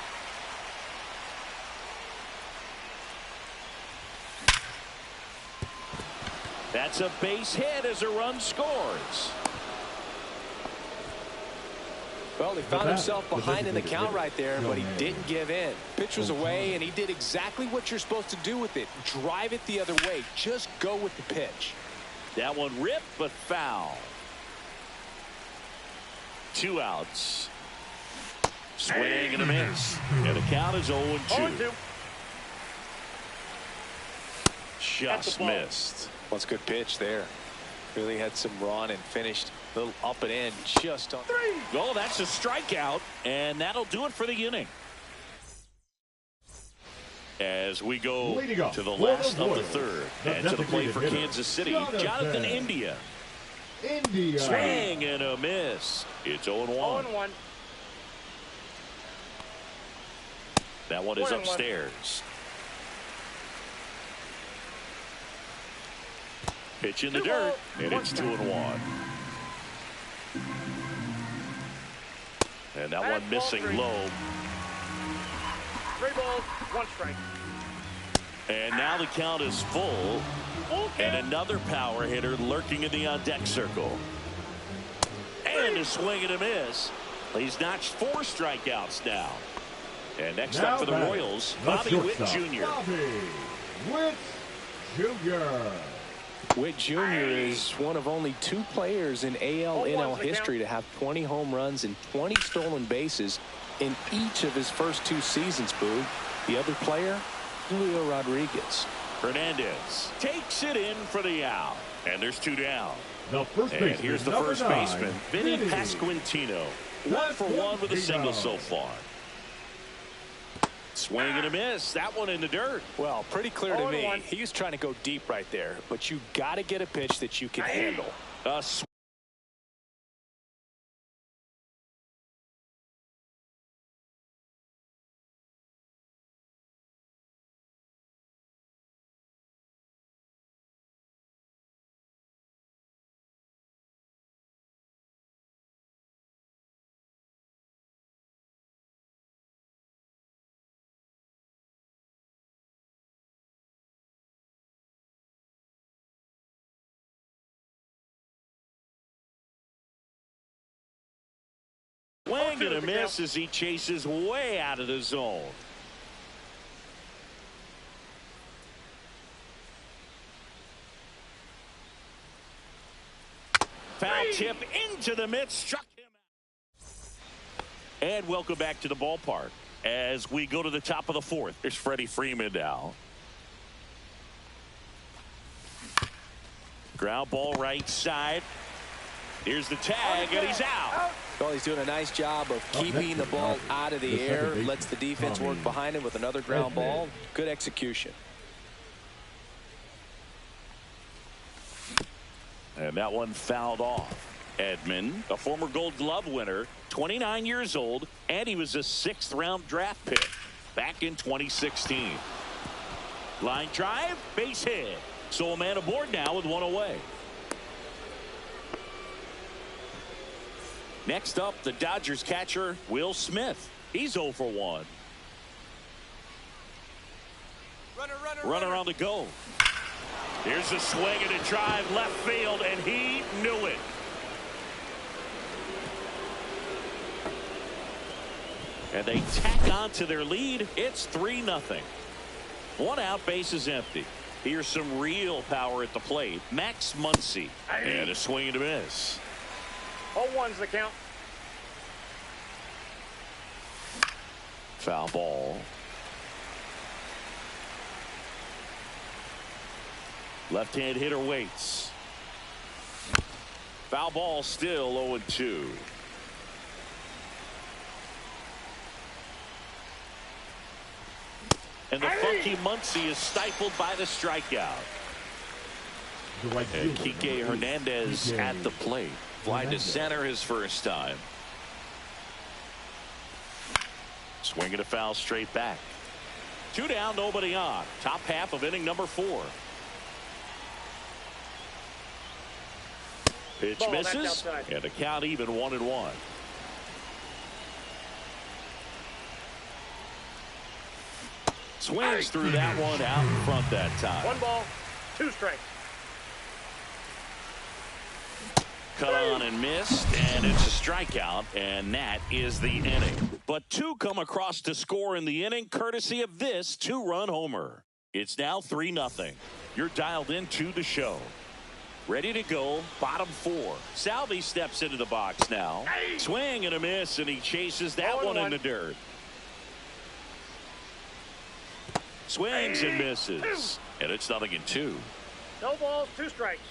Speaker 1: That's a base hit as a run scores.
Speaker 2: Well, he found himself behind in the count right there, but he didn't give in. Pitch was away, and he did exactly what you're supposed to do with it. Drive it the other way. Just go with the pitch.
Speaker 1: That one ripped, but foul. 2 outs. Swing and a miss. And the count is 0-2.
Speaker 4: 0-2.
Speaker 1: Just missed.
Speaker 2: Well, it's a good pitch there. Really had some run and finished a little up and in just on.
Speaker 4: 3.
Speaker 1: Oh, that's a strikeout, and that'll do it for the inning. As we go to the last of the third, and to the plate for Kansas City, Jonathan India. Swing and a miss. It's 0-1.
Speaker 4: 0-1.
Speaker 1: That one is upstairs. Pitch in the dirt, and it's 2-1. And that one missing low.
Speaker 4: 3 balls, 1 strike.
Speaker 1: And now the count is full. And another power hitter lurking in the on-deck circle. And a swing and a miss. He's notched 4 strikeouts now. And next up for the Royals, Bobby Witt Jr.
Speaker 3: Bobby Witt Jr.
Speaker 2: Witt Jr. is one of only 2 players in AL/NL history to have 20 home runs and 20 stolen bases in each of his first 2 seasons, Boo. The other player, Julio Rodriguez.
Speaker 1: Hernandez takes it in for the out. And there's 2 down.
Speaker 3: The first baseman,
Speaker 1: and here's the first baseman, Vinny Pasquantino. 1 for 1 with a single so far. Swing and a miss. That one in the dirt.
Speaker 2: Well, pretty clear to me. He was trying to go deep right there, but you got to get a pitch that you can handle.
Speaker 1: Swing and a miss as he chases way out of the zone. Foul tip into the mitt, struck him out. And welcome back to the ballpark as we go to the top of the fourth. There's Freddie Freeman now. Ground ball right side. Here's the tag, and he's out.
Speaker 2: Well, he's doing a nice job of keeping the ball out of the air. Lets the defense work behind him with another ground ball. Good execution.
Speaker 1: And that one fouled off. Edman, a former Gold Glove winner, 29 years old, and he was a 6th-round draft pick back in 2016. Line drive, base hit. So a man aboard now with one away. Next up, the Dodgers catcher, Will Smith. He's 0 for 1. Runner on the go. Here's a swing and a drive left field, and he knew it. And they tack on to their lead. It's 3-0. 1 out, base is empty. Here's some real power at the plate. Max Muncy. And a swing and a miss.
Speaker 4: 0-1's the count.
Speaker 1: Foul ball. Left-hand hitter waits. Foul ball, still 0-2. And the funky Muncy is stifled by the strikeout. And Kike Hernandez at the plate. Fly to center his first time. Swing and a foul straight back. 2 down, nobody on. Top half of inning number 4. Pitch misses, and a count even 1-1. Swings through that one out in front that time.
Speaker 4: 1 ball, 2 strikes.
Speaker 1: Cut on and missed, and it's a strikeout, and that is the inning. But 2 come across to score in the inning, courtesy of this 2-run homer. It's now 3-0. You're dialed into the show. Ready to go, bottom 4. Salvi steps into the box now. Swing and a miss, and he chases that one in the dirt. Swings and misses, and it's 0-2.
Speaker 4: No balls, 2 strikes.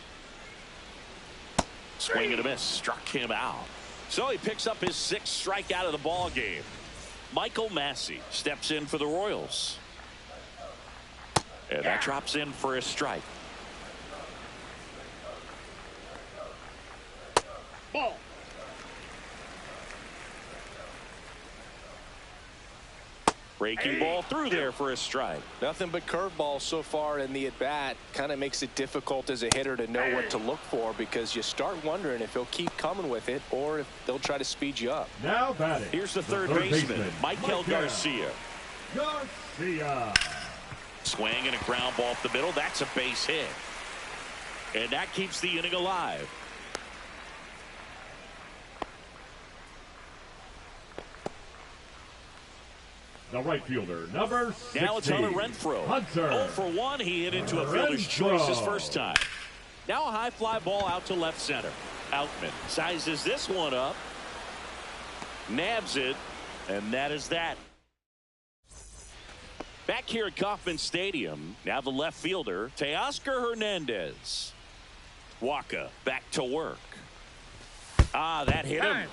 Speaker 1: Swing and a miss, struck him out. So he picks up his 6th strikeout of the ball game. Michael Massey steps in for the Royals. And that drops in for a strike.
Speaker 4: Ball.
Speaker 1: Breaking ball through there for a strike.
Speaker 2: Nothing but curveballs so far in the at-bat. Kind of makes it difficult as a hitter to know what to look for, because you start wondering if he'll keep coming with it or if they'll try to speed you up.
Speaker 3: Now batting.
Speaker 1: Here's the third baseman, Michael Garcia. Swing and a ground ball up the middle. That's a base hit. And that keeps the inning alive.
Speaker 3: The right fielder, number 16.
Speaker 1: Now it's Hunter Renfroe.
Speaker 3: Hunter.
Speaker 1: 0 for 1. He hit into a fielder's choice his first time. Now a high fly ball out to left center. Outman sizes this one up. Nabs it. And that is that. Back here at Kauffman Stadium, now the left fielder, Teoscar Hernandez. Waka back to work. That hit him.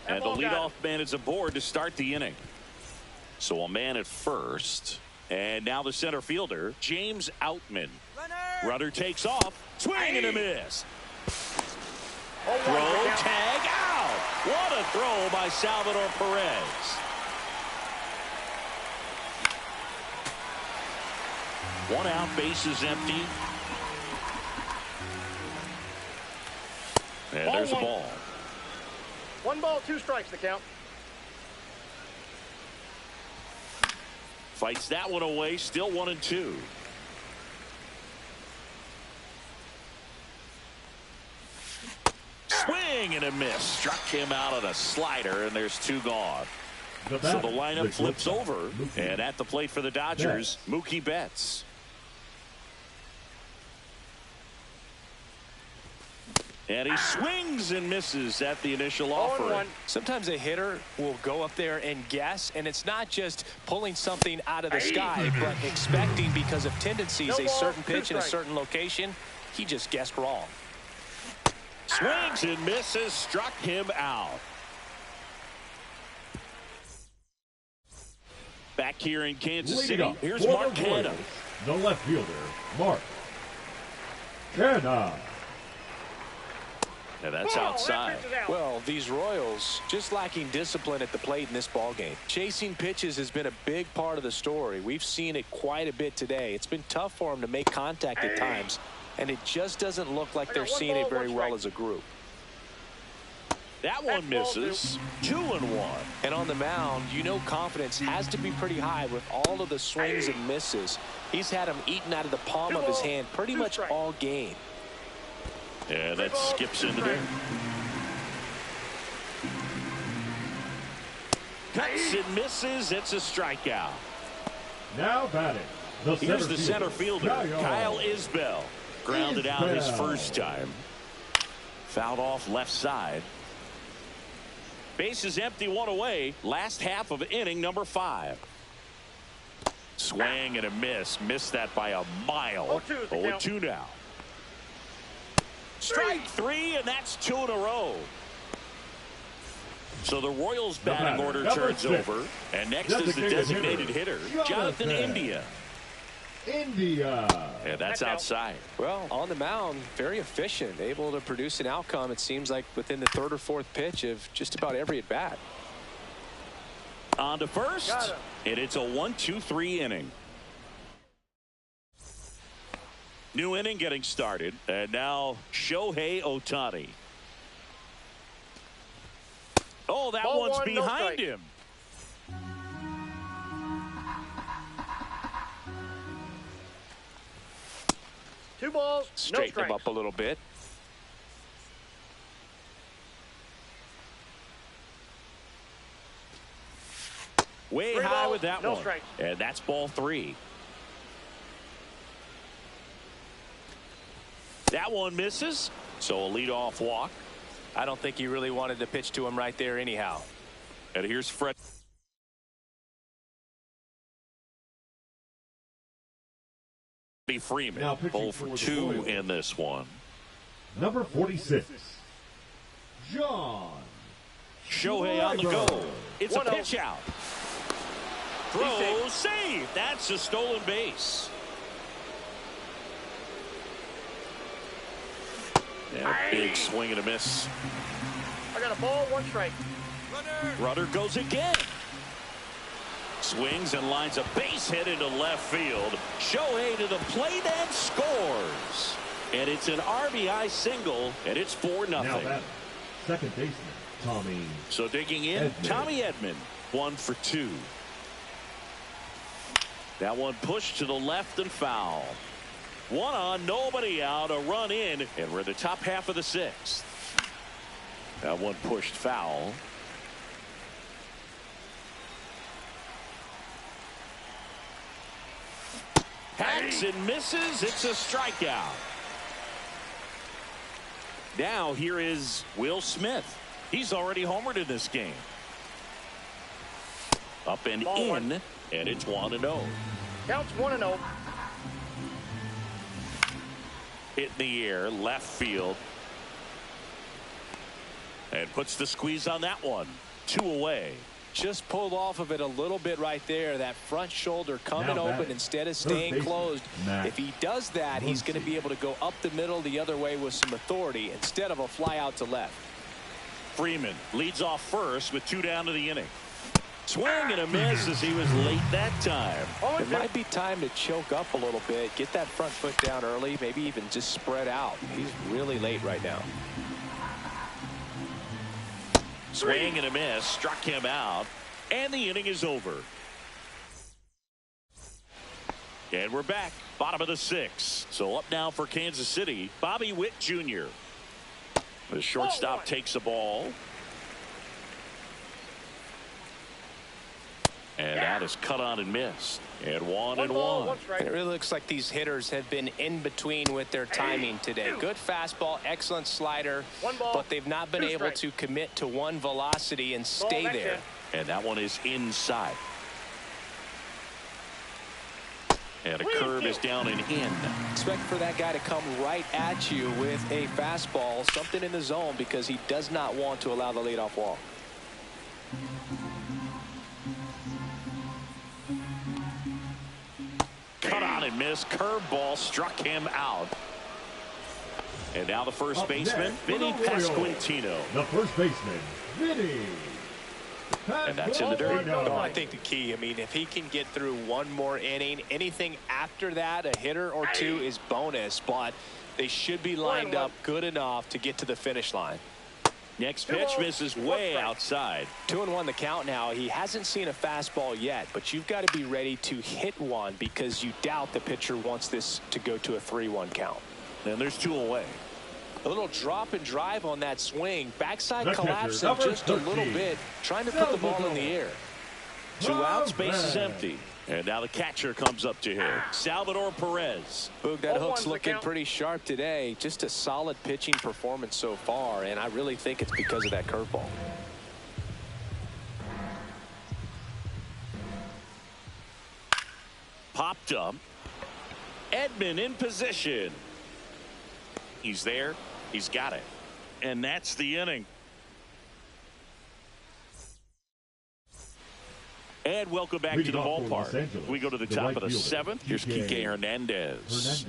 Speaker 1: And the leadoff man is aboard to start the inning. So a man at first. And now the center fielder, James Outman. Runner takes off. Swing and a miss. Throw, tag, out. What a throw by Salvador Perez. One out, base is empty. And there's a ball.
Speaker 4: 1 ball, 2 strikes the count.
Speaker 1: Fights that one away, still 1-2. Swing Swing and a miss. Struck him out on a slider, and there's 2 gone. So the lineup flips over, and at the plate for the Dodgers, Mookie Betts. And he swings and misses at the initial offer.
Speaker 2: Sometimes a hitter will go up there and guess, and it's not just pulling something out of the sky, but expecting because of tendencies a certain pitch in a certain location. He just guessed wrong.
Speaker 1: Swings and misses, struck him out. Back here in Kansas City, here's Mark Canha.
Speaker 3: The left fielder, Mark Canha.
Speaker 1: And that's outside.
Speaker 2: Well, these Royals just lacking discipline at the plate in this ballgame. Chasing pitches has been a big part of the story. We've seen it quite a bit today. It's been tough for them to make contact at times, and it just doesn't look like they're seeing it very well as a group.
Speaker 1: That one misses. 2-1.
Speaker 2: And on the mound, you know confidence has to be pretty high with all of the swings and misses. He's had them eaten out of the palm of his hand pretty much all game.
Speaker 1: Yeah, that skips into there. Cuts and misses. It's a strikeout.
Speaker 3: Now batting.
Speaker 1: Here's the center fielder, Kyle Isbell. Grounded out his first time. Fouled off left side. Base is empty, 1 away. Last half of inning number 5. Swing and a miss. Missed that by a mile. 0-2 now. Strike 3, and that's 2 in a row. So the Royals batting order turns over, and next is the designated hitter, Jonathan India. And that's outside.
Speaker 2: Well, on the mound, very efficient, able to produce an outcome, it seems like, within the 3rd or 4th pitch of just about every at bat.
Speaker 1: On to first, and it's a 1-2-3 inning. New inning getting started, and now Shohei Ohtani. Oh, that one's behind him.
Speaker 4: Two balls,
Speaker 2: straighten him up a little bit.
Speaker 1: Way high with that one. And that's ball 3. That one misses, so a leadoff walk.
Speaker 2: I don't think he really wanted to pitch to him right there anyhow.
Speaker 1: And here's Fred. Freeman, 0 for 2 in this one.
Speaker 3: Number 46, John
Speaker 1: Shohei on the go. It's a pitch out. Throw, save. That's a stolen base. Yeah, big swing and a miss.
Speaker 4: I got a ball, 1 strike.
Speaker 1: Runner goes again. Swings and lines a base hit into left field. Shohei to the plate and scores. And it's an RBI single, and it's 4-0.
Speaker 3: Now second baseman, Tommy.
Speaker 1: So digging in,
Speaker 3: Edman.
Speaker 1: Tommy Edman, 1 for 2. That one pushed to the left and foul. 1 on, nobody out, a run in, and we're in the top half of the 6th. That one pushed foul. Hacks and misses. It's a strikeout. Now here is Will Smith. He's already homered in this game. Up and in, and it's 1-0.
Speaker 4: Counts 1-0.
Speaker 1: Hit in the air, left field. And puts the squeeze on that one. 2 away.
Speaker 2: Just pulled off of it a little bit right there. That front shoulder coming open instead of staying closed. If he does that, he's going to be able to go up the middle the other way with some authority instead of a fly out to left.
Speaker 1: Freeman leads off first with 2 down to the inning. Swing and a miss as he was late that time.
Speaker 2: It might be time to choke up a little bit, get that front foot down early, maybe even just spread out. He's really late right now.
Speaker 1: Swing and a miss, struck him out, and the inning is over. And we're back, bottom of the 6th. So up now for Kansas City, Bobby Witt Jr. The shortstop takes the ball. And that is cut on and missed. And one and one.
Speaker 2: It really looks like these hitters have been in between with their timing today. Good fastball, excellent slider, but they've not been able to commit to one velocity and stay there.
Speaker 1: And that one is inside. And a curve is down and in.
Speaker 2: Expect for that guy to come right at you with a fastball, something in the zone, because he does not want to allow the leadoff walk.
Speaker 1: Cut on and missed. Curveball struck him out. And now the first baseman, Vinny Pasquantino.
Speaker 3: The first baseman, Vinny.
Speaker 1: And that's in the dirt.
Speaker 2: No, I think the key, I mean, if he can get through one more inning, anything after that, a hitter or two is bonus, but they should be lined up good enough to get to the finish line.
Speaker 1: Next pitch misses way outside.
Speaker 2: 2-1 the count now. He hasn't seen a fastball yet, but you've got to be ready to hit one because you doubt the pitcher wants this to go to a 3-1 count.
Speaker 1: And there's 2 away.
Speaker 2: A little drop and drive on that swing. Backside collapsing just a little bit, trying to put the ball in the air.
Speaker 1: 2 outs, base is empty. And now the catcher comes up to him, Salvador Perez.
Speaker 2: Boog, that hook's looking pretty sharp today. Just a solid pitching performance so far, and I really think it's because of that curveball.
Speaker 1: Popped up. Edman in position. He's there. He's got it. And that's the inning. And welcome back to the ballpark. We go to the top of the 7th. Here's Kike Hernandez.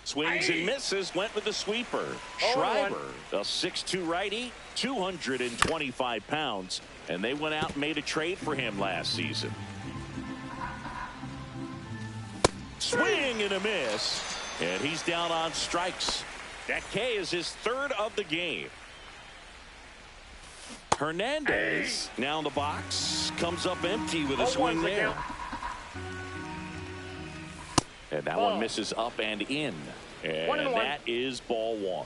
Speaker 1: Swings and misses. Went with the sweeper. Schreiber, a 6'2 righty, 225 pounds. And they went out and made a trade for him last season. Swing and a miss. And he's down on strikes. That K is his 3rd of the game. Hernandez now in the box, comes up empty with a swing there. And that one misses up and in. And that is ball 1.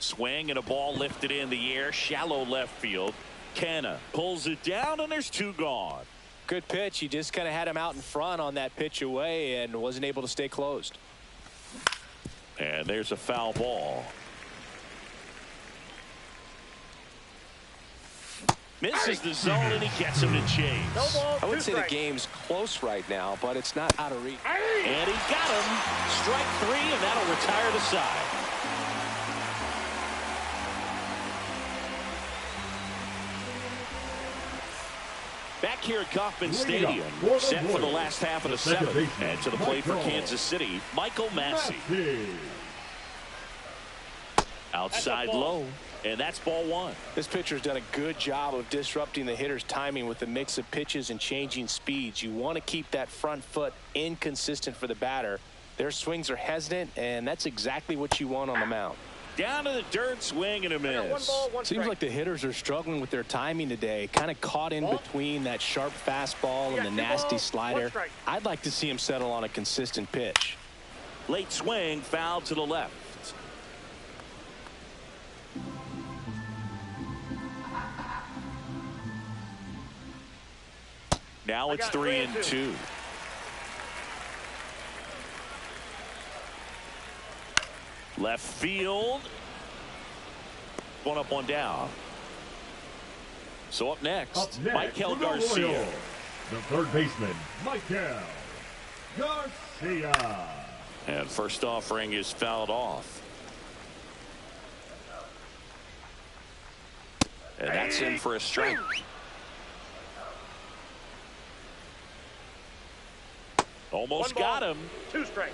Speaker 1: Swing and a ball lifted in the air, shallow left field. Canna pulls it down and there's 2 gone.
Speaker 2: Good pitch. He just kind of had him out in front on that pitch away and wasn't able to stay closed.
Speaker 1: And there's a foul ball. Misses the zone and he gets him to chase.
Speaker 2: I would say the game's close right now, but it's not out of reach.
Speaker 1: And he got him. Strike 3, and that'll retire the side. Back here at Kauffman Stadium, set for the last half of the 7th. And to the plate for Kansas City, Michael Massey. Outside low. And that's ball 1.
Speaker 2: This pitcher's done a good job of disrupting the hitter's timing with the mix of pitches and changing speeds. You want to keep that front foot inconsistent for the batter. Their swings are hesitant, and that's exactly what you want on the mound.
Speaker 1: Down to the dirt, swing and a miss.
Speaker 2: Seems like the hitters are struggling with their timing today. Kind of caught in between that sharp fastball and the nasty slider. I'd like to see him settle on a consistent pitch.
Speaker 1: Late swing, foul to the left. Now it's 3-2. Left field. One up, one down. So up next, Michael Garcia.
Speaker 3: The 3rd baseman, Michael Garcia.
Speaker 1: And first offering is fouled off. And that's in for a strike. Almost got him.
Speaker 4: 2 strikes.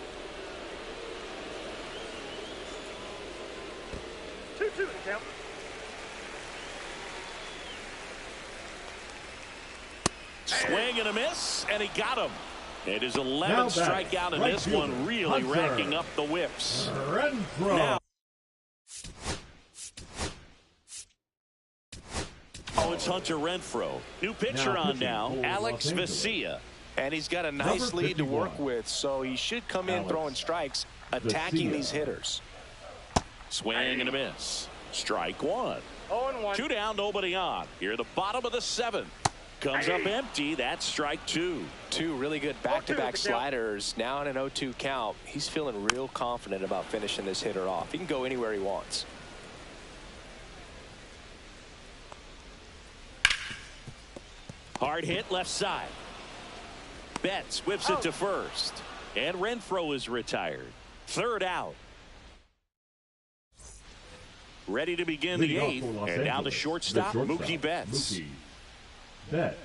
Speaker 4: 2-2 to count.
Speaker 1: Swing and a miss, and he got him. It is 11th strikeout in this one, really racking up the whiffs. Now, it's Hunter Renfroe. New pitcher on now, Alex Vesia.
Speaker 2: And he's got a nice lead to work with, so he should come in throwing strikes. attacking these hitters.
Speaker 1: Swing and a miss. Strike one.
Speaker 4: 0-1.
Speaker 1: 2 down, nobody on. Here, the bottom of the 7th. Comes up empty. That's strike 2.
Speaker 2: Two really good back-to-back
Speaker 4: 0-2
Speaker 2: sliders. Now in an 0-2 count. He's feeling real confident about finishing this hitter off. He can go anywhere he wants.
Speaker 1: Hard hit left side. Betts whips it to first. And Renfroe is retired. 3rd out. Ready to begin the 8th. And now the shortstop, Mookie Betts.
Speaker 3: Mookie Betts.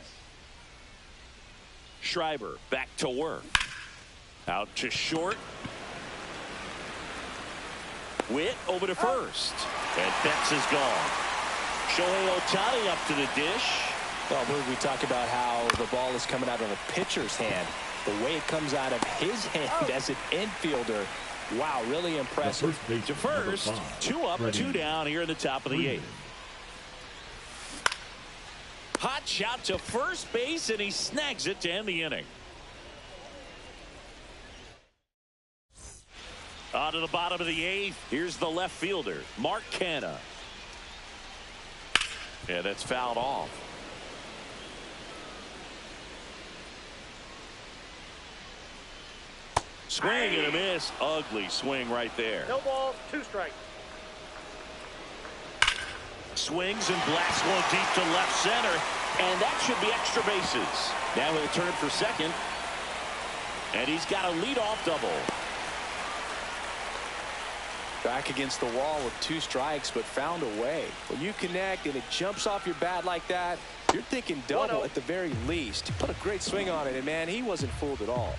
Speaker 1: Schreiber back to work. Out to short. Witt over to first. And Betts is gone. Shohei Ohtani up to the dish.
Speaker 2: Well, we talk about how the ball is coming out of a pitcher's hand. The way it comes out of his hand as an infielder. Wow, really impressive.
Speaker 1: To first, 2 up, 2 down here in the top of the 8th. Hot shot to first base, and he snags it to end the inning. On to the bottom of the 8th. Here's the left fielder, Mark Canha. And it's fouled off. Swing and a miss. Ugly swing right there.
Speaker 4: No balls, 2 strikes.
Speaker 1: Swings and blasts one deep to left center. And that should be extra bases. Now he'll turn for second. And he's got a leadoff double.
Speaker 2: Back against the wall with 2 strikes, but found a way. When you connect and it jumps off your bat like that, you're thinking double at the very least. He put a great swing on it, and man, he wasn't fooled at all.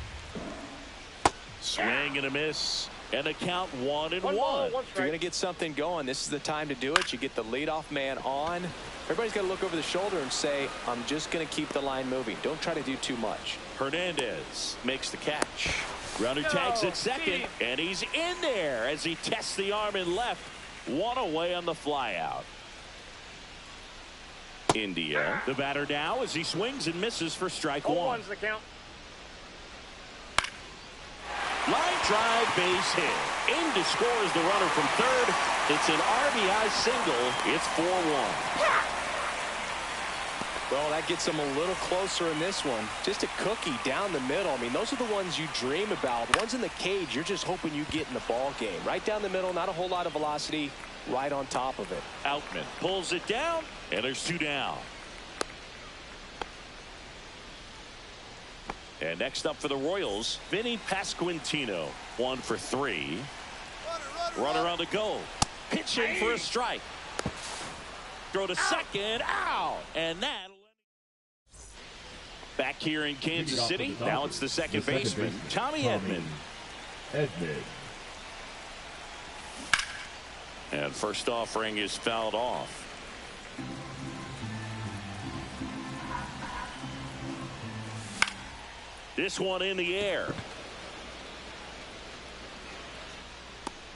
Speaker 1: Swing and a miss. And a count 1-1.
Speaker 4: 1 ball, 1
Speaker 2: If you're
Speaker 4: strike.
Speaker 2: going to get something going, this is the time to do it. You get the leadoff man on. Everybody's got to look over the shoulder and say, I'm just going to keep the line moving. Don't try to do too much.
Speaker 1: Hernandez makes the catch. Runner tags at second, and he's in there as he tests the arm in left. 1 away on the flyout. India, the batter now as he swings and misses for strike 1.
Speaker 4: 0-1's the count.
Speaker 1: Line drive, base hit. India scores the runner from third. It's an RBI single. It's 4-1.
Speaker 2: Well, that gets them a little closer in this one. Just a cookie down the middle. I mean, those are the ones you dream about. Ones in the cage, you're just hoping you get in the ball game. Right down the middle, not a whole lot of velocity, right on top of it.
Speaker 1: Outman pulls it down, and there's 2 down. And next up for the Royals, Vinny Pasquantino. 1 for 3. Runner on the go. Pitching for a strike. Throw to second. Out. And that. Back here in Kansas City. Now it's the second baseman, Tommy Edman. And first offering is fouled off. This one in the air.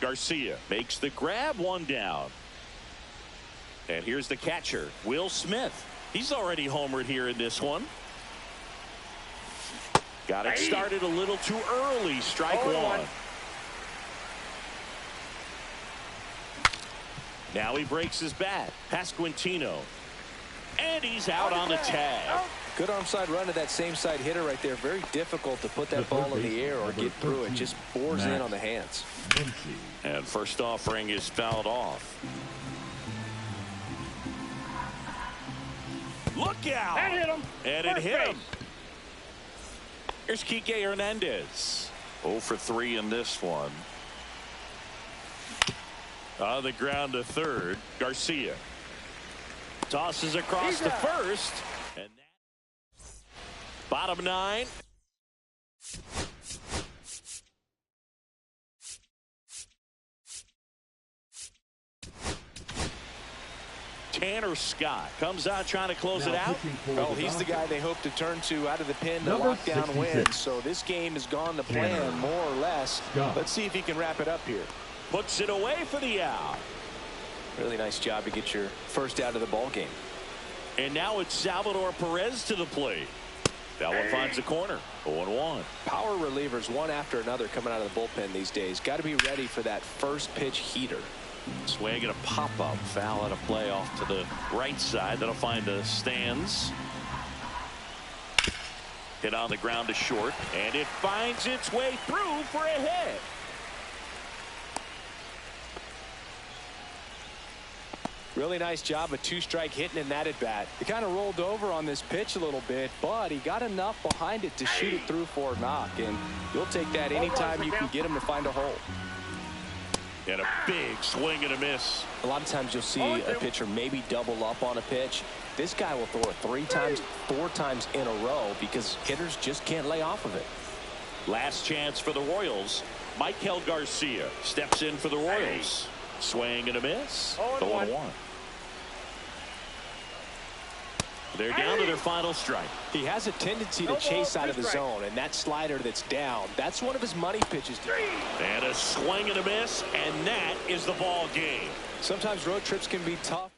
Speaker 1: Garcia makes the grab, 1 down. And here's the catcher, Will Smith. He's already homered here in this one. Got it started a little too early. Strike 1. Now he breaks his bat. Pasquantino. And he's out on the tag.
Speaker 2: Good arm side run to that same side hitter right there. Very difficult to put that ball in the air or get through it. Just bores in on the hands.
Speaker 1: And first offering is fouled off. Look out!
Speaker 4: That hit him.
Speaker 1: And it hit him. Here's Kike Hernandez. 0 for 3 in this one. On the ground to third, Garcia. Tosses across to first. And that bottom 9. Tanner Scott comes out trying to close it out.
Speaker 2: Well, he's the guy they hope to turn to out of the pen to lock down wins. So this game has gone to plan more or less. Let's see if he can wrap it up here.
Speaker 1: Puts it away for the out.
Speaker 2: Really nice job to get your first out of the ball game.
Speaker 1: And now it's Salvador Perez to the plate. That one finds the corner. 0-1.
Speaker 2: Power relievers one after another coming out of the bullpen these days. Got to be ready for that first pitch heater.
Speaker 1: Swing and a pop-up. Foul at a play off to the right side. That'll find the stands. Hit on the ground to short. And it finds its way through for a hit.
Speaker 2: Really nice job of two-strike hitting in that at-bat. He kind of rolled over on this pitch a little bit, but he got enough behind it to shoot it through for a knock, and you'll take that anytime you can get him to find a hole.
Speaker 1: And a big swing and a miss.
Speaker 2: A lot of times you'll see a pitcher maybe double up on a pitch. This guy will throw it 3 times, 4 times in a row because hitters just can't lay off of it.
Speaker 1: Last chance for the Royals. Michael Garcia steps in for the Royals. Swing and a miss. 0-1. They're down to their final strike.
Speaker 2: He has a tendency to chase out of the zone, and that slider that's down, that's one of his money pitches.
Speaker 1: And a swing and a miss, and that is the ball game.
Speaker 2: Sometimes road trips can be tough.